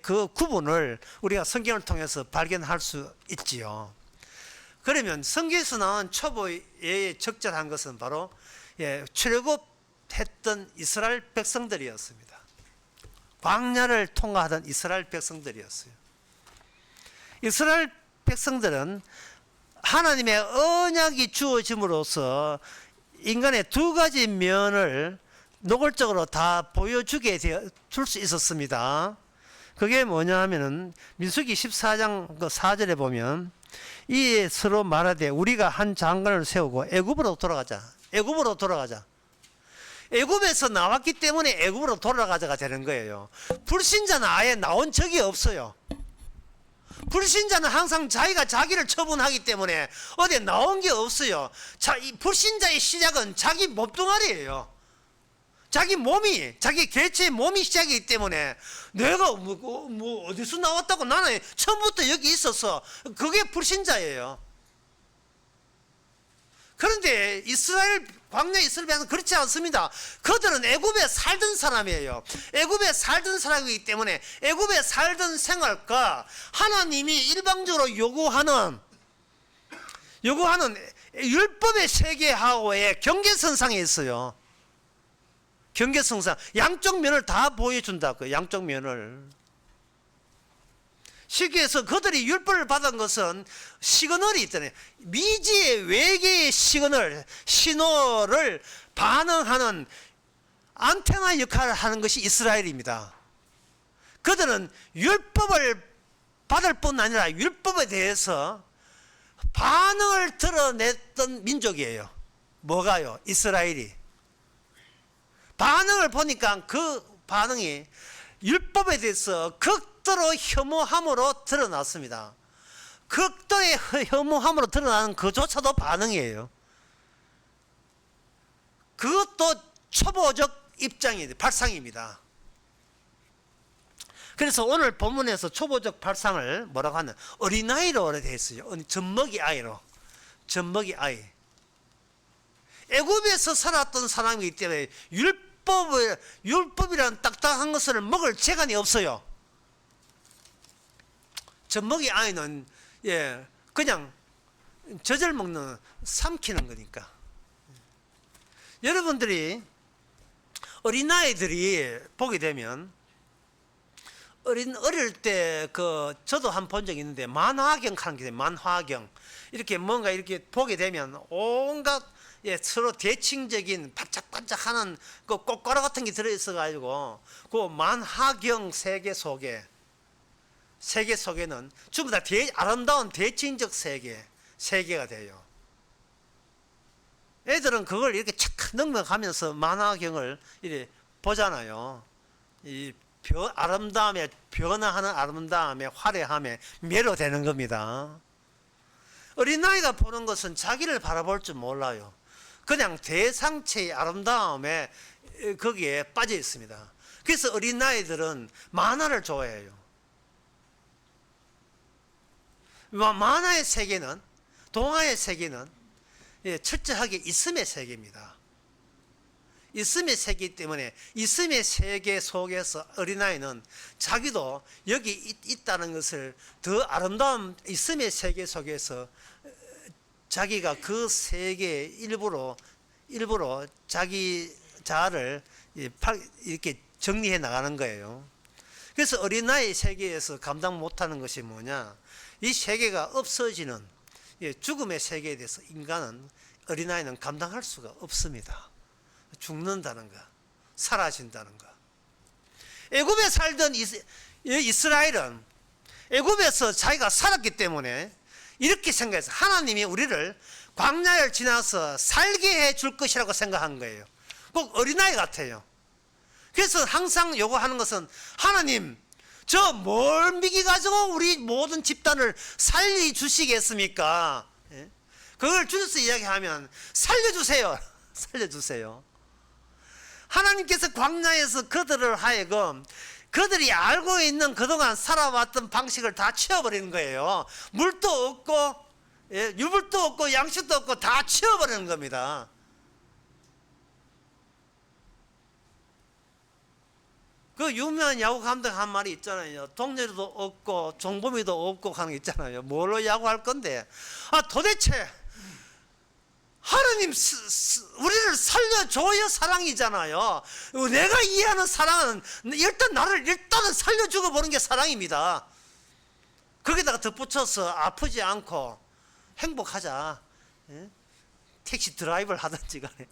그 구분을 우리가 성경을 통해서 발견할 수 있지요. 그러면 성경에서 나온 초보의 적절한 것은 바로 출애굽했던 이스라엘 백성들이었습니다. 광야를 통과하던 이스라엘 백성들이었어요. 이스라엘 백성들은 하나님의 언약이 주어짐으로써 인간의 두 가지 면을 노골적으로 다 보여주게 줄 수 있었습니다. 그게 뭐냐 하면은 민수기 14장 그 4절에 보면 이에 서로 말하되 우리가 한 장관을 세우고 애굽으로 돌아가자. 애굽으로 돌아가자. 애굽에서 나왔기 때문에 애굽으로 돌아가자가 되는 거예요. 불신자는 아예 나온 적이 없어요. 불신자는 항상 자기가 자기를 처분하기 때문에 어디에 나온 게 없어요. 이 불신자의 시작은 자기 몸뚱아리예요. 자기 몸이, 자기 개체의 몸이 시작이기 때문에 내가 뭐 어디서 나왔다고, 나는 처음부터 여기 있었어. 그게 불신자예요. 그런데 광야 이스라엘 백성은 그렇지 않습니다. 그들은 애굽에 살던 사람이에요. 애굽에 살던 사람이기 때문에 애굽에 살던 생활과 하나님이 일방적으로 요구하는 율법의 세계하고의 경계선상에 있어요. 경계선상, 양쪽 면을 다 보여준다고요. 양쪽 면을. 쉽게 해서 그들이 율법을 받은 것은 시그널이 있다네. 미지의 외계의 신호를 반응하는 안테나 역할을 하는 것이 이스라엘입니다. 그들은 율법을 받을 뿐 아니라 율법에 대해서 반응을 드러냈던 민족이에요. 뭐가요? 이스라엘이. 반응을 보니까 그 반응이 율법에 대해서 극도로 혐오함으로 드러났습니다. 극도의 혐오함으로 드러나는 그조차도 반응이에요. 그것도 초보적 입장이 발상입니다. 그래서 오늘 본문에서 초보적 발상을 뭐라고 하는 어린아이로 되어 있어요. 젖먹이 아이로. 젖먹이 아이. 애굽에서 살았던 사람이기 때문에 율법이라는 딱딱한 것을 먹을 재간이 없어요. 젖먹이 아이는 그냥 젖을 먹는 삼키는 거니까. 여러분들이 어린아이들이 보게 되면 어릴 때 저도 한 번 본 적이 있는데 만화경 하는 게 만화경 이렇게 뭔가 이렇게 보게 되면 온갖 서로 대칭적인 반짝반짝하는 그 꽃가루 같은 게 들어있어 가지고 그 만화경 세계 속에는 전부 다 아름다운 대칭적 세계가 돼요. 애들은 그걸 이렇게 착 넘어가면서 만화경을 이렇게 보잖아요. 이 아름다움에 변화하는 아름다움에 화려함에 매료되는 겁니다. 어린아이가 보는 것은 자기를 바라볼 줄 몰라요. 그냥 대상체의 아름다움에 거기에 빠져 있습니다. 그래서 어린아이들은 만화를 좋아해요. 만화의 세계는, 동화의 세계는 철저하게 있음의 세계입니다. 있음의 세계이기 때문에 있음의 세계 속에서 어린아이는 자기도 여기 있다는 것을 더 아름다운 있음의 세계 속에서 자기가 그 세계의 일부로 자기 자아를 이렇게 정리해 나가는 거예요. 그래서 어린아이 세계에서 감당 못하는 것이 뭐냐? 이 세계가 없어지는 죽음의 세계에 대해서 어린아이는 감당할 수가 없습니다. 죽는다는 거, 사라진다는 거. 애굽에 살던 이스라엘은 애굽에서 자기가 살았기 때문에 이렇게 생각해서 하나님이 우리를 광야를 지나서 살게 해줄 것이라고 생각한 거예요. 꼭 어린아이 같아요. 그래서 항상 요구하는 것은 하나님, 저 뭘 미기 가지고 우리 모든 집단을 살려주시겠습니까? 그걸 줄여서 이야기하면 살려주세요. 살려주세요. 하나님께서 광야에서 그들을 하여금 그들이 알고 있는 그동안 살아왔던 방식을 다 치워버리는 거예요. 물도 없고 유불도 없고 양식도 없고 다 치워버리는 겁니다. 그 유명한 야구 감독 한 말이 있잖아요. 동료도 없고 종범이도 없고 하는 게 있잖아요. 뭘로 야구할 건데? 도대체 하나님 우리를 살려줘야 사랑이잖아요. 내가 이해하는 사랑은 일단은 살려주고 보는 게 사랑입니다. 거기다가 덧붙여서 아프지 않고 행복하자. 택시 드라이브를 하든지 간에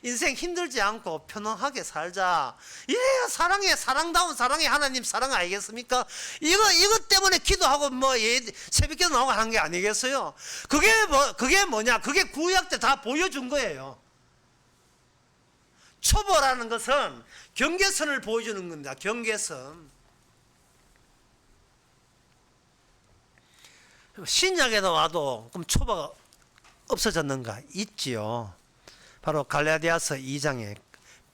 인생 힘들지 않고 편안하게 살자. 이래야 사랑다운 사랑의 하나님 사랑 아니겠습니까? 이것 때문에 기도하고 새벽기도 나오고 하는 게 아니겠어요? 그게 뭐냐? 그게 구약 때 다 보여준 거예요. 초보라는 것은 경계선을 보여주는 겁니다. 경계선. 신약에도 와도 그럼 초보가 없어졌는가? 있지요. 바로 갈라디아서 2장의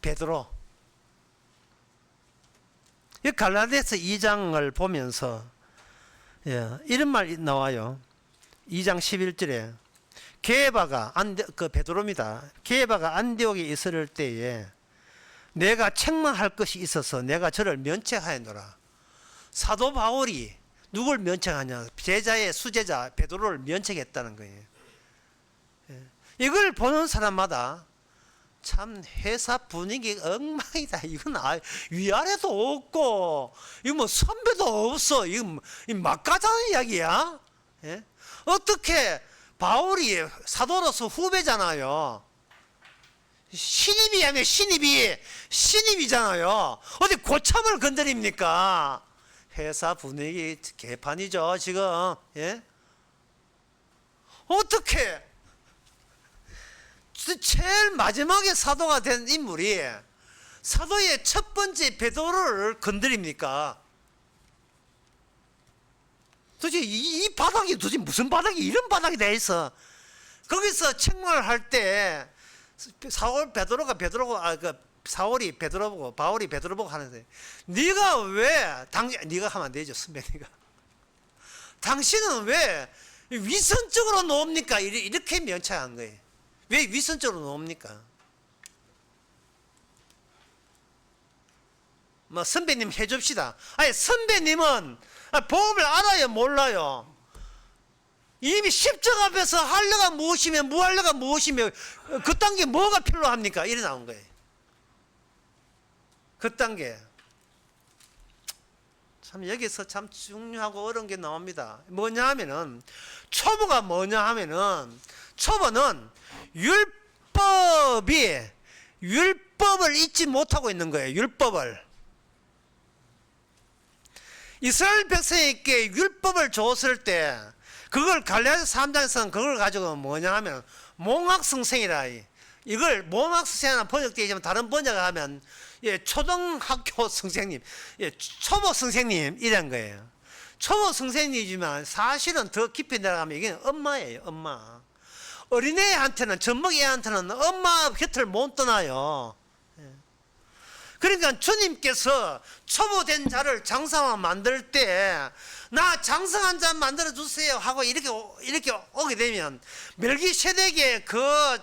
베드로. 이 갈라디아서 2장을 보면서 이런 말이 나와요. 2장 11절에 게바가 베드로입니다. 게바가 안디옥에 있을 때에 내가 책망할 것이 있어서 내가 저를 면책하였노라. 사도 바울이 누굴 면책하냐? 제자의 수제자 베드로를 면책했다는 거예요. 이걸 보는 사람마다 참 회사 분위기 엉망이다. 이건 위아래도 없고 이거 선배도 없어. 이거 막가자는 이야기야. 어떻게 바울이 사도로서 후배잖아요. 신입이 아니면 신입이잖아요. 어디 고참을 건드립니까? 회사 분위기 개판이죠 지금. 어떻게 제일 마지막에 사도가 된 인물이 사도의 첫 번째 베드로를 건드립니까? 도대체 이 바닥이 도대체 무슨 바닥이 이런 바닥이 돼 있어? 거기서 책망을 할 때 사울 베드로가 사울이 베드로 보고 바울이 베드로 보고 하는데 네가 왜 네가 하면 안 되죠 선배니까 당신은 왜 위선적으로 놓습니까? 이렇게 면차한 거예요. 왜 위선적으로 놓습니까? 뭐 선배님 해줍시다. 아니 선배님은 복음을 알아요 몰라요? 이미 십자가 앞에서 할려가 무엇이며 무할려가 무엇이며 그딴 게 뭐가 필요합니까? 이래 나온 거예요. 그딴 게 참 여기서 참 중요하고 어려운 게 나옵니다. 뭐냐 하면은 초보가 뭐냐 하면은 초보는 율법을 잊지 못하고 있는 거예요. 율법을. 이스라엘 백성에게 율법을 줬을 때 그걸 갈라디아서 3장에서는 그걸 가지고 뭐냐 하면 몽학성생이라. 이걸 몽학성생이라는 번역되지만 다른 번역을 하면 초등학교 선생님, 초보 선생님 이런 거예요. 초보 선생님이지만 사실은 더 깊이 내려가면 이게 엄마예요. 엄마. 어린애한테는 젖먹이한테는 엄마 곁을 못 떠나요. 그러니까 주님께서 초보된 자를 장성한 만들 때 나 장성한 자 만들어 주세요 하고 이렇게 오게 되면 멜기세덱의 그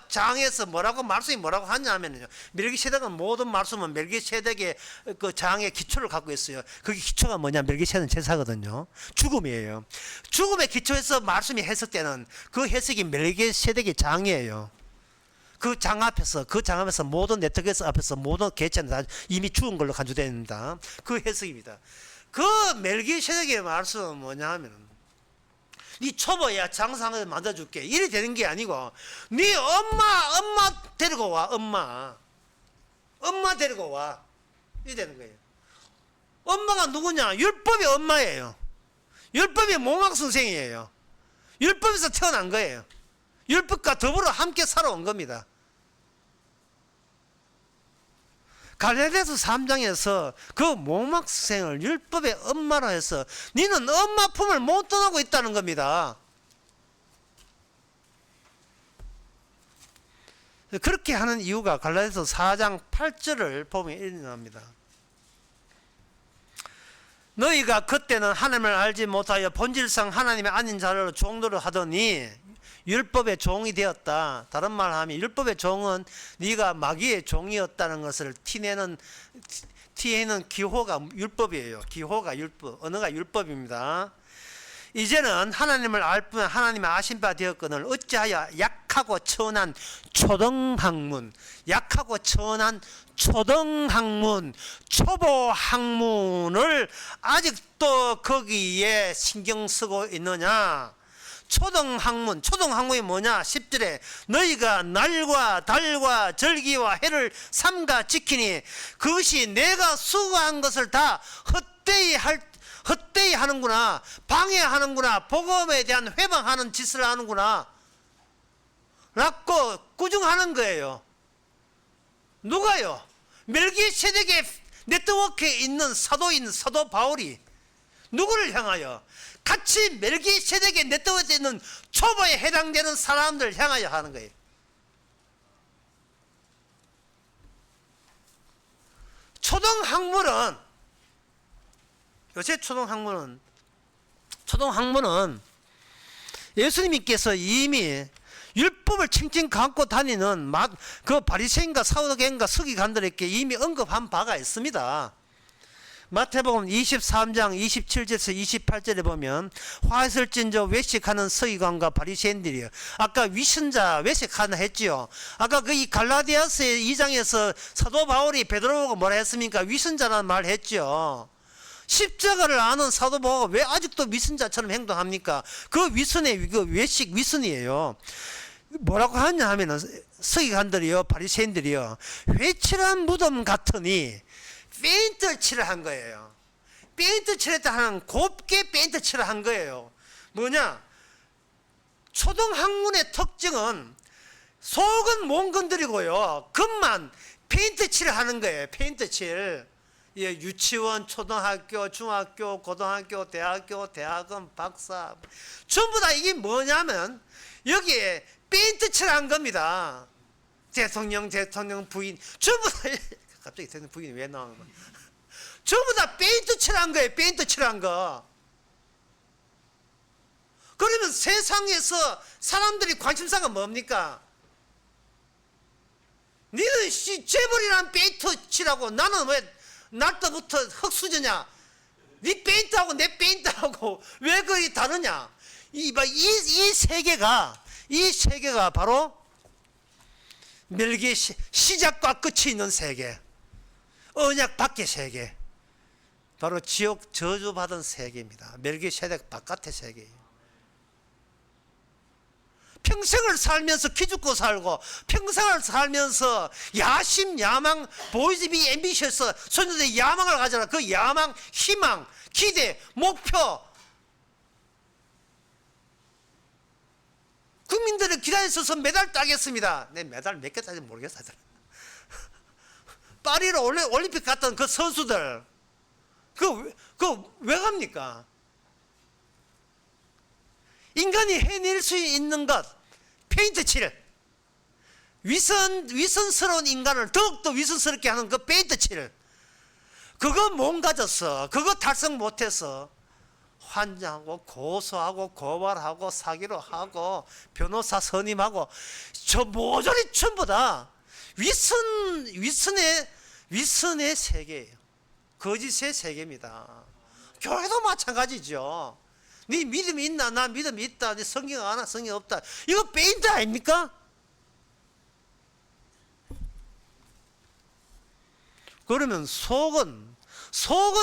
장에서 말씀이 뭐라고 하냐면요. 멜기세덱은 모든 말씀은 멜기세덱의 그 장의 기초를 갖고 있어요. 그게 기초가 뭐냐? 멜기세덱은 제사거든요. 죽음이에요. 죽음의 기초에서 말씀이 해석되는 그 해석이 멜기세덱의 장이에요. 그 장 앞에서 모든 네트워크 앞에서 모든 개체는 다 이미 죽은 걸로 간주됩니다. 그 해석입니다. 그 멜기세덱의 말씀은 뭐냐 하면 네 초보야 장상을 만들어줄게 이래 되는 게 아니고 네 엄마 데리고 와. 엄마 데리고 와 이래 되는 거예요. 엄마가 누구냐? 율법이 엄마예요. 율법이 몽학선생이에요. 율법에서 태어난 거예요. 율법과 더불어 함께 살아온 겁니다. 갈라디아서 3장에서 그 몽학생을 율법의 엄마라 해서 너는 엄마 품을 못 떠나고 있다는 겁니다. 그렇게 하는 이유가 갈라디아서 4장 8절을 보면 이렇게 나옵니다. 너희가 그때는 하나님을 알지 못하여 본질상 하나님의 아닌 자로 종노를 하더니 율법의 종이 되었다. 다른 말 하면 율법의 종은 네가 마귀의 종이었다는 것을 티내는 기호가 율법이에요. 기호가 율법, 언어가 율법입니다. 이제는 하나님을 알 뿐 하나님의 아신 바 되었거늘 어찌하여 약하고 천한 초등학문, 초보 학문을 아직도 거기에 신경 쓰고 있느냐? 초등학문이 뭐냐? 10절에 너희가 날과 달과 절기와 해를 삼가 지키니 그것이 내가 수고한 것을 다 헛되이 하는구나, 방해하는구나, 복음에 대한 회방하는 짓을 하는구나 라고 꾸중하는 거예요. 누가요? 멜기세덱의 네트워크에 있는 사도인 사도 바울이 누구를 향하여? 같이 멜기세덱의 네트워크에 있는 초보에 해당되는 사람들을 향하여 하는 거예요. 요새 초등학문은 예수님께서 이미 율법을 칭칭 갖고 다니는 그 바리새인과 사두개인과 서기관들에게 이미 언급한 바가 있습니다. 마태복음 23장 27절에서 28절에 보면 화했을진저 외식하는 서기관과 바리새인들이요. 아까 위선자 외식하나 했지요. 아까 그 이 갈라디아서 2장에서 사도 바울이 베드로보고 뭐라 했습니까? 위선자라는 말 했지요. 십자가를 아는 사도 바울가 왜 아직도 위선자처럼 행동합니까? 그 위선의 그 외식 위선이에요. 뭐라고 하냐 하면은 서기관들이요, 바리새인들이요, 회칠한 무덤 같으니 페인트 칠을 한 거예요. 페인트 칠했다 하는 곱게 페인트 칠을 한 거예요. 뭐냐? 초등학문의 특징은 속은 못 건드리고요, 겉만 페인트 칠을 하는 거예요. 페인트 칠. 예, 유치원, 초등학교, 중학교, 고등학교, 대학원, 박사 전부 다 이게 뭐냐면 여기에 페인트 칠을 한 겁니다. 대통령 부인 전부 다 갑자기 대통령 부인이 왜 나오는 거야? 전부 다 페인트 칠한 거예요. 페인트 칠한 거. 그러면 세상에서 사람들이 관심사가 뭡니까? 니는 재벌이란 페인트 칠하고 나는 왜 날때부터 흙수저냐? 니 페인트하고 내 페인트하고 왜 그리 다르냐? 이 세계가 바로 멸기의 시작과 끝이 있는 세계, 언약 밖의 세계, 바로 지옥 저주받은 세계입니다. 멸기의 세계 바깥의 세계예요. 평생을 살면서 기죽고 살고, 평생을 살면서 야심, 야망, 보이즈비 앰비셔스, 소녀들의 야망을 가져라. 그 야망, 희망, 기대, 목표, 국민들을 기다려서 메달 따겠습니다. 내 메달 몇 개 따지 모르겠어. 파리로 올림픽 갔던 그 선수들, 왜 갑니까? 인간이 해낼 수 있는 것, 페인트 칠. 위선스러운 인간을 더욱더 위선스럽게 하는 그 페인트 칠. 그거 못 가졌어. 그거 달성 못해서 환장하고 고소하고 고발하고 사기로 하고 변호사 선임하고 저 모조리 전부 다 위선의 세계예요. 거짓의 세계입니다. 교회도 마찬가지죠. 네 믿음이 있나? 나 믿음이 있다. 네 성경 하나 성경 없다. 이거 페인트 아닙니까? 그러면 속은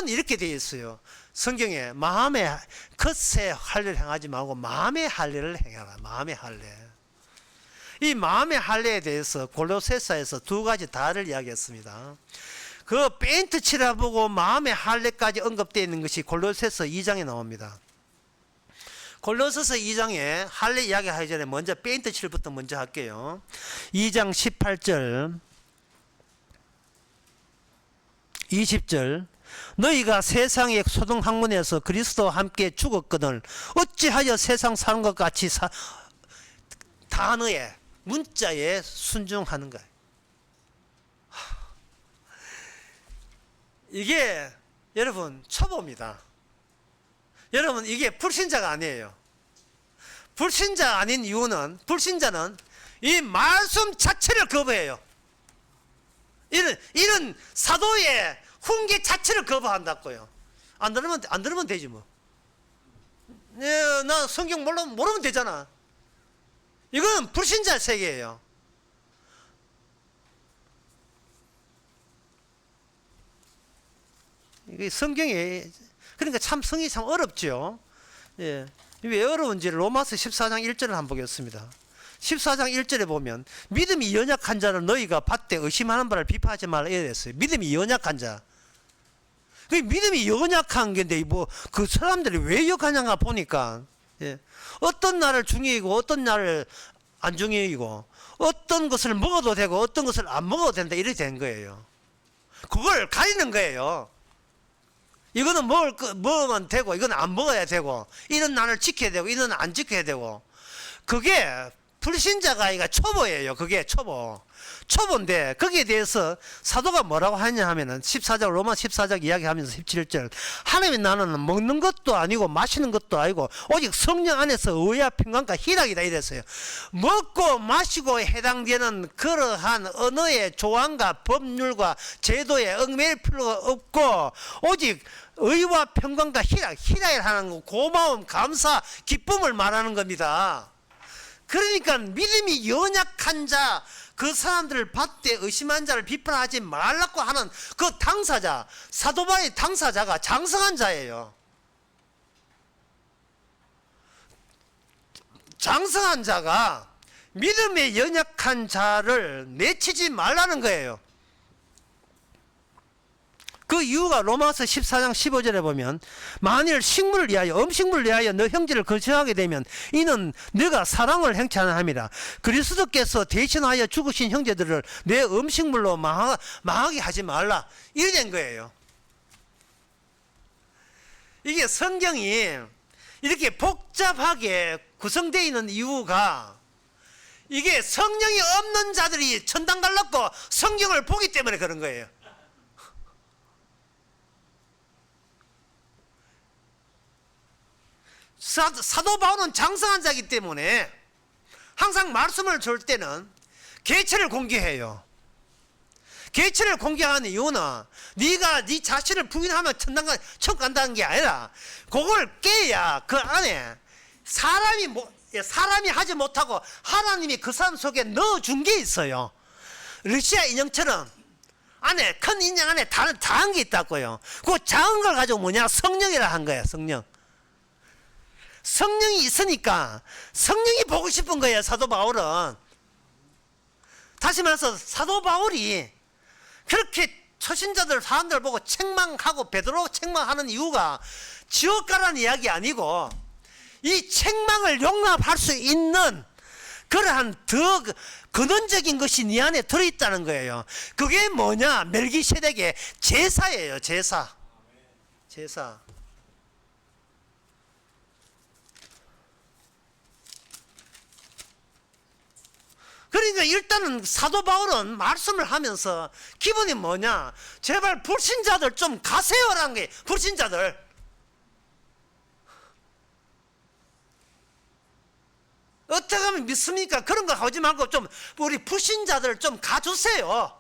이렇게 되어 있어요. 성경에 마음의 겉의 할례를 행하지 말고 마음의 할례를 행하라. 마음의 할례. 이 마음의 할례에 대해서 골로새서에서 두 가지 다를 이야기했습니다. 그 페인트 칠해보고 마음의 할례까지 언급되어 있는 것이 골로새서 2장에 나옵니다. 골로새서 2장에 할례 이야기하기 전에 먼저 페인트 칠부터 먼저 할게요. 2장 18절 20절 너희가 세상의 소동학문에서 그리스도와 함께 죽었거늘 어찌하여 세상 사는 것 같이 단어에 문자에 순종하는가. 이게 여러분 초보입니다. 여러분 이게 불신자가 아니에요. 불신자 아닌 이유는 불신자는 이 말씀 자체를 거부해요. 이런 사도의 훈계 자체를 거부한다고요. 안 들으면 되지 뭐. 나 성경 모르면 되잖아. 이건 불신자 세계예요. 이게 성경에 그러니까 참 성이 참 어렵죠. 예. 왜 어려운지 로마서 14장 1절을 한번 보겠습니다. 14장 1절에 보면 믿음이 연약한 자를 너희가 받되 의심하는 바를 비판하지 말라 이래 됐어요. 믿음이 연약한 자. 그 믿음이 연약한 건데 뭐 그 사람들이 왜 연약한가 보니까 어떤 날을 중요이고 어떤 날을 안 중요이고 어떤 것을 먹어도 되고 어떤 것을 안 먹어도 된다 이렇게 된 거예요. 그걸 가리는 거예요. 이거는 먹으면 되고 이건 안 먹어야 되고 이런 날을 지켜야 되고 이런 안 지켜야 되고 그게 불신자가 아니라 초보예요. 그게 초보인데 거기에 대해서 사도가 뭐라고 하냐 하면은 14장 로마 14장 이야기하면서 17절 하나님이 나는 먹는 것도 아니고 마시는 것도 아니고 오직 성령 안에서 의와 평강과 희락이다 이랬어요. 먹고 마시고 해당되는 그러한 언어의 조항과 법률과 제도에 얽매일 필요가 없고 오직 의와 평강과 희락이라는 거 고마움 감사 기쁨을 말하는 겁니다. 그러니까 믿음이 연약한 자, 그 사람들을 받되 의심한 자를 비판하지 말라고 하는 그 당사자, 사도바의 당사자가 장성한 자예요. 장성한 자가 믿음에 연약한 자를 내치지 말라는 거예요. 그 이유가 로마서 14장 15절에 보면 만일 음식물을 위하여 너 형제를 거절하게 되면 이는 너가 사랑을 행치 않아 함이라. 그리스도께서 대신하여 죽으신 형제들을 내 음식물로 망하게 하지 말라. 이래 된 거예요. 이게 성경이 이렇게 복잡하게 구성되어 있는 이유가 이게 성령이 없는 자들이 천당 갈랐고 성경을 보기 때문에 그런 거예요. 사도 바울은 장성한 자이기 때문에 항상 말씀을 줄 때는 계체를 공개해요. 계체를 공개하는 이유는 네가 네 자신을 부인하면 천국 간다는 게 아니라 그걸 깨야 그 안에 사람이 하지 못하고 하나님이 그 사람 속에 넣어준 게 있어요. 러시아 인형처럼 안에 큰 인형 안에 다한 게 있다고요. 그 작은 걸 가지고 뭐냐 성령이라 한 거야. 성령이 있으니까 성령이 보고 싶은 거예요. 사도 바울은. 다시 말해서 사도 바울이 그렇게 초신자들 사람들 보고 책망하고 베드로 책망하는 이유가 지옥 가라는 이야기 아니고 이 책망을 용납할 수 있는 그러한 더 근원적인 것이 네 안에 들어있다는 거예요. 그게 뭐냐? 멜기세덱의 제사예요. 제사. 그러니까 일단은 사도 바울은 말씀을 하면서 기본이 뭐냐? 제발 불신자들 좀 가세요라는 게 불신자들. 어떻게 하면 믿습니까? 그런 거 하지 말고 좀 우리 불신자들 좀 가주세요.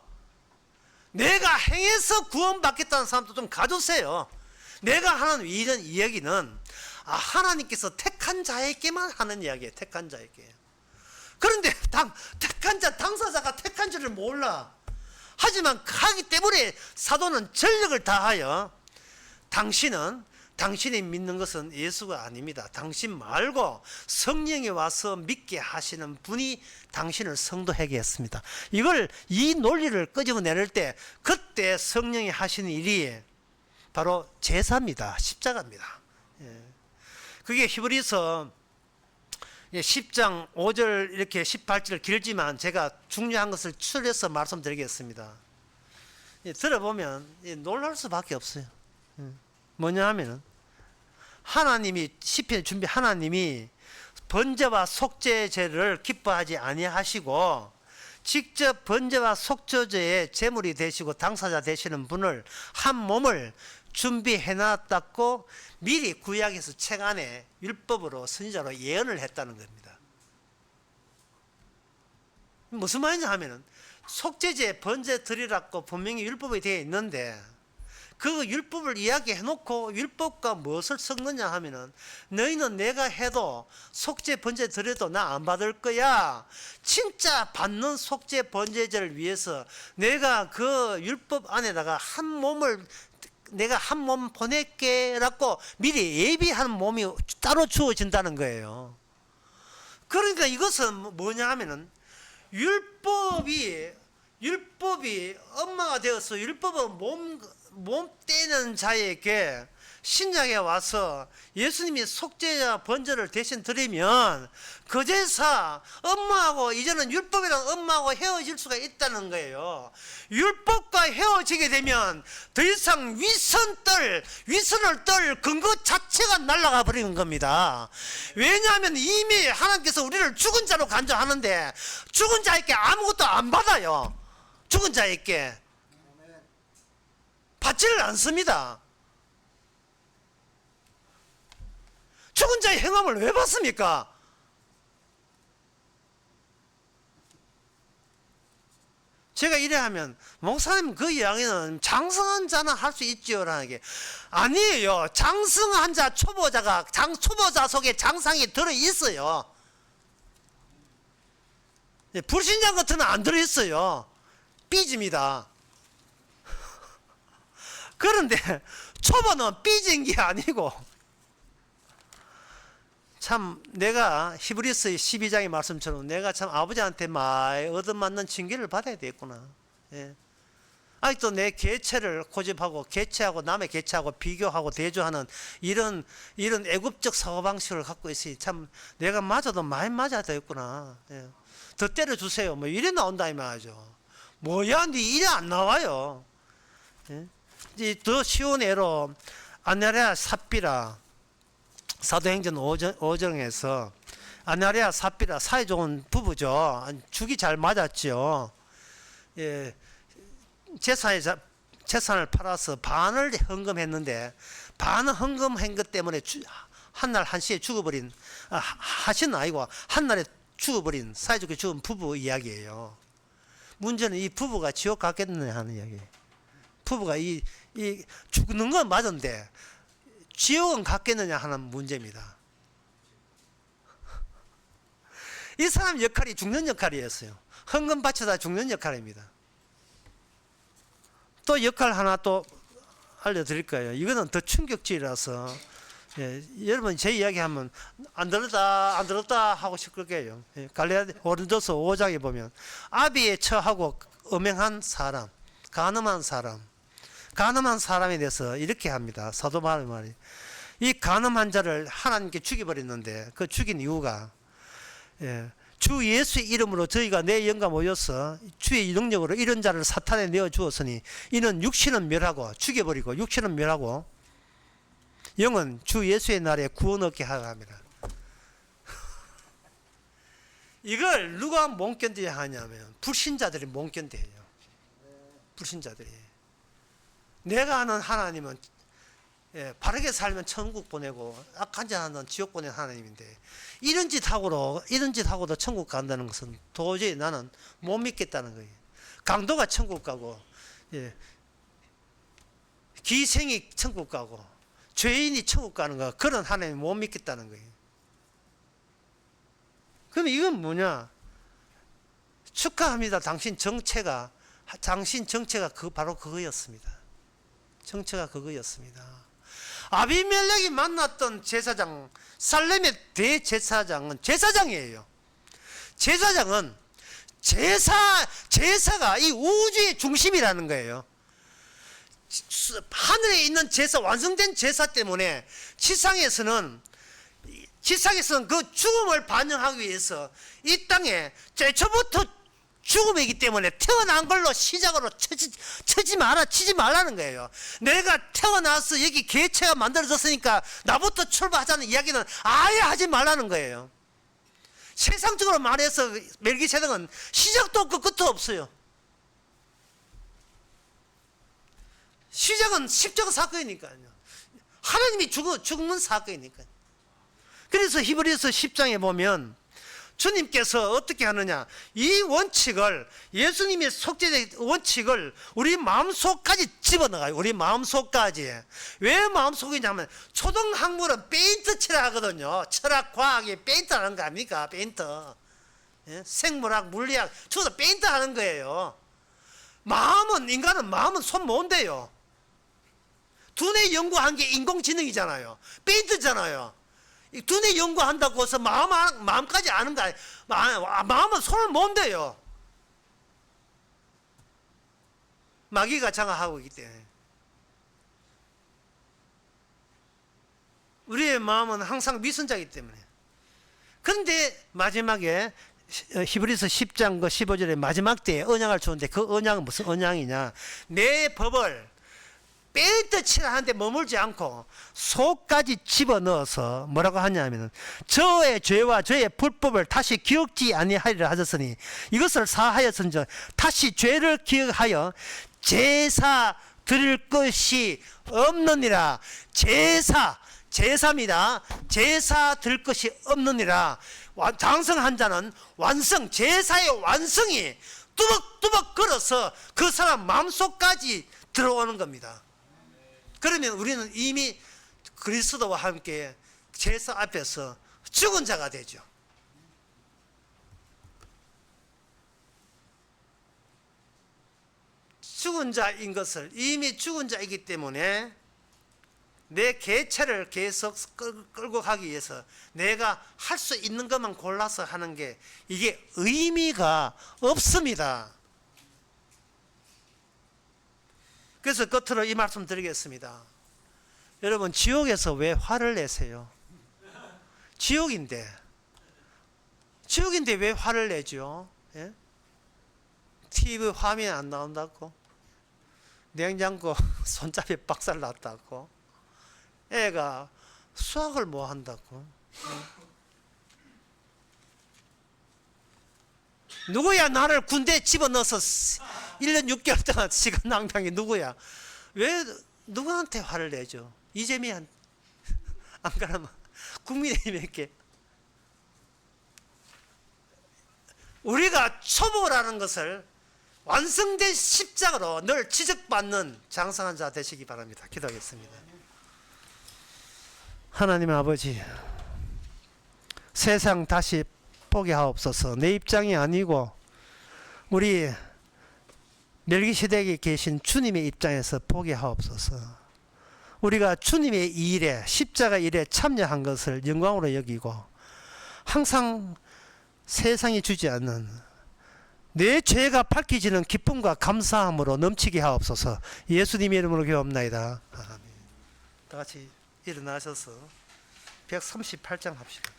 내가 행해서 구원받겠다는 사람도 좀 가주세요. 내가 하는 이런 이야기는 하나님께서 택한 자에게만 하는 이야기예요. 택한 자에게. 그런데 택한 자 당사자가 택한 줄을 몰라. 하지만 하기 때문에 사도는 전력을 다하여 당신이 믿는 것은 예수가 아닙니다. 당신 말고 성령이 와서 믿게 하시는 분이 당신을 성도하게 했습니다. 이 논리를 끄집어내릴 때 그때 성령이 하시는 일이 바로 제사입니다. 십자가입니다. 그게 히브리서 10장 5절 이렇게 18절 길지만 제가 중요한 것을 추려서 말씀드리겠습니다. 들어보면 놀랄 수밖에 없어요. 뭐냐 하면은 하나님이 시편 준비 하나님이 번제와 속죄제를 기뻐하지 아니하시고 직접 번제와 속죄제의 제물이 되시고 당사자 되시는 분을 한 몸을 준비해 놨다고 미리 구약에서 책 안에 율법으로 선지자로 예언을 했다는 겁니다. 무슨 말이냐 하면은 속죄제 번제 드리라고 분명히 율법에 되어 있는데 그 율법을 이야기해 놓고 율법과 무엇을 섞느냐 하면은 너희는 내가 해도 속죄 번제 드려도 나 안 받을 거야. 진짜 받는 속죄 번제제를 위해서 내가 그 율법 안에다가 내가 한 몸 보낼게라고 미리 예비한 몸이 따로 주어진다는 거예요. 그러니까 이것은 뭐냐 하면은 율법이 엄마가 되어서 율법은 몸 떼는 자에게 신약에 와서 예수님이 속죄자 번제를 대신 드리면 그 제사 엄마하고 이제는 율법이랑 엄마하고 헤어질 수가 있다는 거예요. 율법과 헤어지게 되면 더 이상 위선을 떨 근거 자체가 날아가 버리는 겁니다. 왜냐하면 이미 하나님께서 우리를 죽은 자로 간주하는데 죽은 자에게 아무것도 안 받아요. 죽은 자에게 받지를 않습니다. 죽은 자의 행함을 왜 받습니까? 제가 이래 하면 목사님 그 이야기는 장성한 자는 할 수 있지요 라는 게 아니에요. 장성한 자 초보자 속에 장상이 들어있어요. 불신자 같은 안 들어있어요. 삐집니다. 그런데 초보는 삐진 게 아니고 참 내가 히브리서 12장의 말씀처럼 내가 참 아버지한테 많이 얻어맞는 징계를 받아야 되겠구나. 아직도 내 개체를 고집하고 개체하고 남의 개체하고 비교하고 대조하는 이런 애굽적 사고방식을 갖고 있으니 참 내가 맞아도 많이 맞아야 되겠구나. 더 때려주세요. 뭐 이래 나온다 이 말이죠. 뭐야 니 이래 안 나와요. 더 쉬운 예로 아나니아 삽비라 사도행전 5장에서 아나리아 삽비라 사이좋은 부부죠. 죽이 잘 맞았죠. 예, 재산을 팔아서 반을 헌금했는데 반은 헌금한 것 때문에 한날 한시에 죽어버린 하시는 아이고 한날에 죽어버린 사이좋게 죽은 부부 이야기예요. 문제는 이 부부가 지옥 갔겠느냐 하는 이야기예요. 부부가 이 죽는 건 맞은데 지옥은 갔겠느냐 하는 문제입니다. 이 사람 역할이 죽는 역할이었어요. 헌금 바쳐다 죽는 역할입니다. 또 역할 하나 또 알려드릴 거예요. 이거는 더 충격적이라서 여러분 제 이야기하면 안 들었다 하고 싶을 거예요. 고린도서 5장에 보면 아비의 처하고 음행한 사람, 간음한 사람에 대해서 이렇게 합니다. 사도 바울의 말이 이 간음한 자를 하나님께 죽여버렸는데 그 죽인 이유가 주 예수의 이름으로 저희가 내 영감 모여서 주의 능력으로 이런 자를 사탄에 내어 주었으니 이는 육신은 멸하고 죽여버리고 육신은 멸하고 영은 주 예수의 날에 구원 얻게 하려 합니다. 이걸 누가 못 견뎌야 하냐면 불신자들이 못 견뎌요. 불신자들이. 내가 아는 하나님은 바르게 살면 천국 보내고 악한 자는 지옥 보내는 하나님인데 이런 짓 하고도 천국 간다는 것은 도저히 나는 못 믿겠다는 거예요. 강도가 천국 가고 기생이 천국 가고 죄인이 천국 가는 거 그런 하나님 못 믿겠다는 거예요. 그럼 이건 뭐냐? 축하합니다. 당신 정체가 바로 그거였습니다. 정체가 그거였습니다. 아비멜렉이 만났던 제사장, 살렘의 대제사장은 제사장이에요. 제사장은 제사가 이 우주의 중심이라는 거예요. 하늘에 있는 제사, 완성된 제사 때문에 지상에서는 그 죽음을 반영하기 위해서 이 땅에 최초부터 죽음이기 때문에 태어난 걸로 시작으로 치지 말라는 거예요. 내가 태어나서 여기 개체가 만들어졌으니까 나부터 출발하자는 이야기는 아예 하지 말라는 거예요. 세상적으로 말해서 멜기세덱은 시작도 없고 끝도 없어요. 시작은 십자가 사건이니까요. 하나님이 죽는 사건이니까요. 그래서 히브리서 10장에 보면 주님께서 어떻게 하느냐, 이 원칙을, 예수님의 속죄의 원칙을 우리 마음속까지 집어넣어요. 우리 마음속까지. 왜 마음속이냐면 초등학문은 페인트 칠을 하거든요. 철학, 과학이 페인트 하는 거 아닙니까? 페인트. 생물학, 물리학 저도 페인트 하는 거예요. 인간은 마음은 손 못 대요. 두뇌 연구한 게 인공지능이잖아요. 페인트잖아요. 두뇌 연구한다고 해서 마음까지 아는 거 아니에요. 마음은 손을 못 대요. 마귀가 장악하고 있기 때문에. 우리의 마음은 항상 미선자이기 때문에. 그런데 마지막에 히브리서 10장 15절에 마지막 때에 언약을 주는데 그 언약은 무슨 언약이냐, 내 법을 페인트 칠하는데 머물지 않고 속까지 집어넣어서 뭐라고 하냐면 저의 죄와 저의 불법을 다시 기억지 아니하리라 하셨으니 이것을 사하였은즉 다시 죄를 기억하여 제사 드릴 것이 없느니라. 제사입니다. 제사 드릴 것이 없느니라. 장성한 자는 제사의 완성이 뚜벅뚜벅 걸어서 그 사람 마음속까지 들어오는 겁니다. 그러면 우리는 이미 그리스도와 함께 제사 앞에서 죽은 자가 되죠. 죽은 자인 것을, 이미 죽은 자이기 때문에 내 개체를 계속 끌고 가기 위해서 내가 할 수 있는 것만 골라서 하는 게 이게 의미가 없습니다. 그래서 끝으로 이 말씀 드리겠습니다. 여러분, 지옥에서 왜 화를 내세요? 지옥인데 왜 화를 내죠? 예? TV 화면 안 나온다고? 냉장고 손잡이 박살 났다고? 애가 수학을 뭐 한다고? 누구야 나를 군대에 집어넣어서 1년 6개월 동안 시간 낭비한 게 누구야? 왜 누구한테 화를 내죠? 이재명 안 그러면 국민의힘에게. 우리가 초보라는 것을 완성된 십자가로 늘 지적받는 장성한 자 되시기 바랍니다. 기도하겠습니다. 하나님 아버지, 세상 다시 포기하옵소서. 내 입장이 아니고 우리 멜기세덱에 계신 주님의 입장에서 포기하옵소서. 우리가 주님의 일에, 십자가 일에 참여한 것을 영광으로 여기고 항상 세상이 주지 않는 내 죄가 밝혀지는 기쁨과 감사함으로 넘치게 하옵소서. 예수님의 이름으로 기도합나이다. 아멘. 다 같이 일어나셔서 138장 합시다.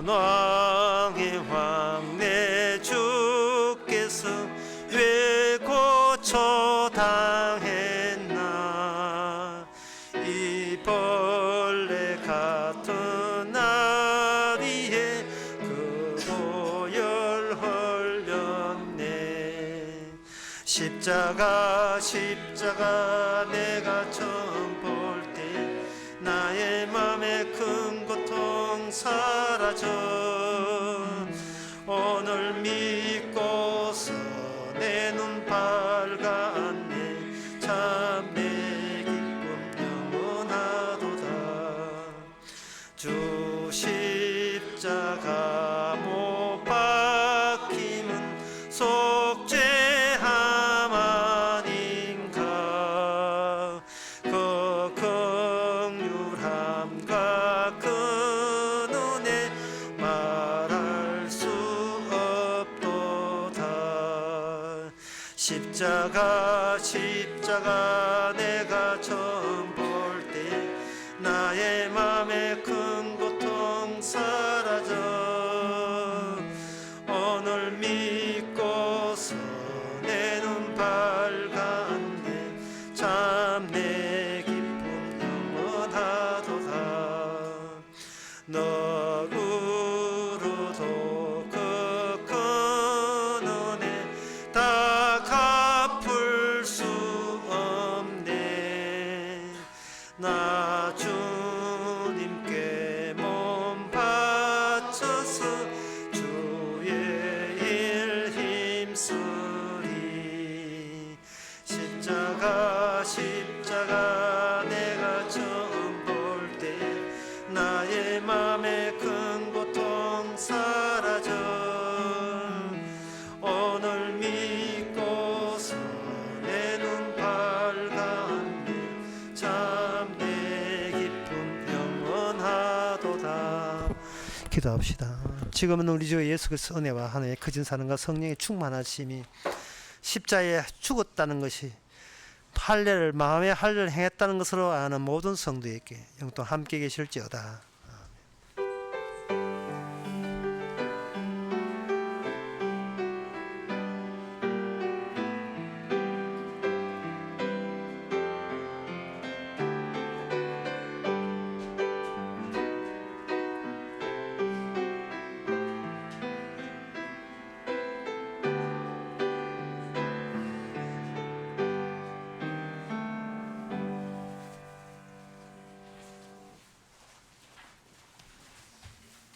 만왕의 왕 내 주께서 왜 고쳐 당했나. 이 벌레 같은 날 위에 그 보혈 흘렸네. 십자가 내가 처음 볼 때 나의 맘에 큰 고통 사라져. 오늘 믿고서 내 눈 밝았네. 참 내 기쁨 영원하도다. 주 십자가 못 박힘은 속죄함 아닌가. 그 긍휼함과 그 은혜 말할 수 없도다. 십자가 내가 처음 볼 때 나의 맘에 큰 고통 사라져. 오늘 믿고서 내 눈 밝았네. 참 내 기쁨 영원하도다. 너그로도 그 큰 은혜 다 갚을 수 없네. 나 주님께 몸 바쳐서 주의 일 힘쓰리. 십자가 내가 처음 볼 때 나의 맘에 큰 고통 사라져. 오늘 믿고서 내 눈 밝았네. 참 내 기쁨 영원하도다. 기도합시다. 지금은 우리 주 예수 그리스도 은혜와 하나님의 크신 사랑과 성령의 충만하심이 십자에 죽었다는 것이 할례를 마음의 할례를 행했다는 것으로 아는 모든 성도에게 영통 함께 계실지어다.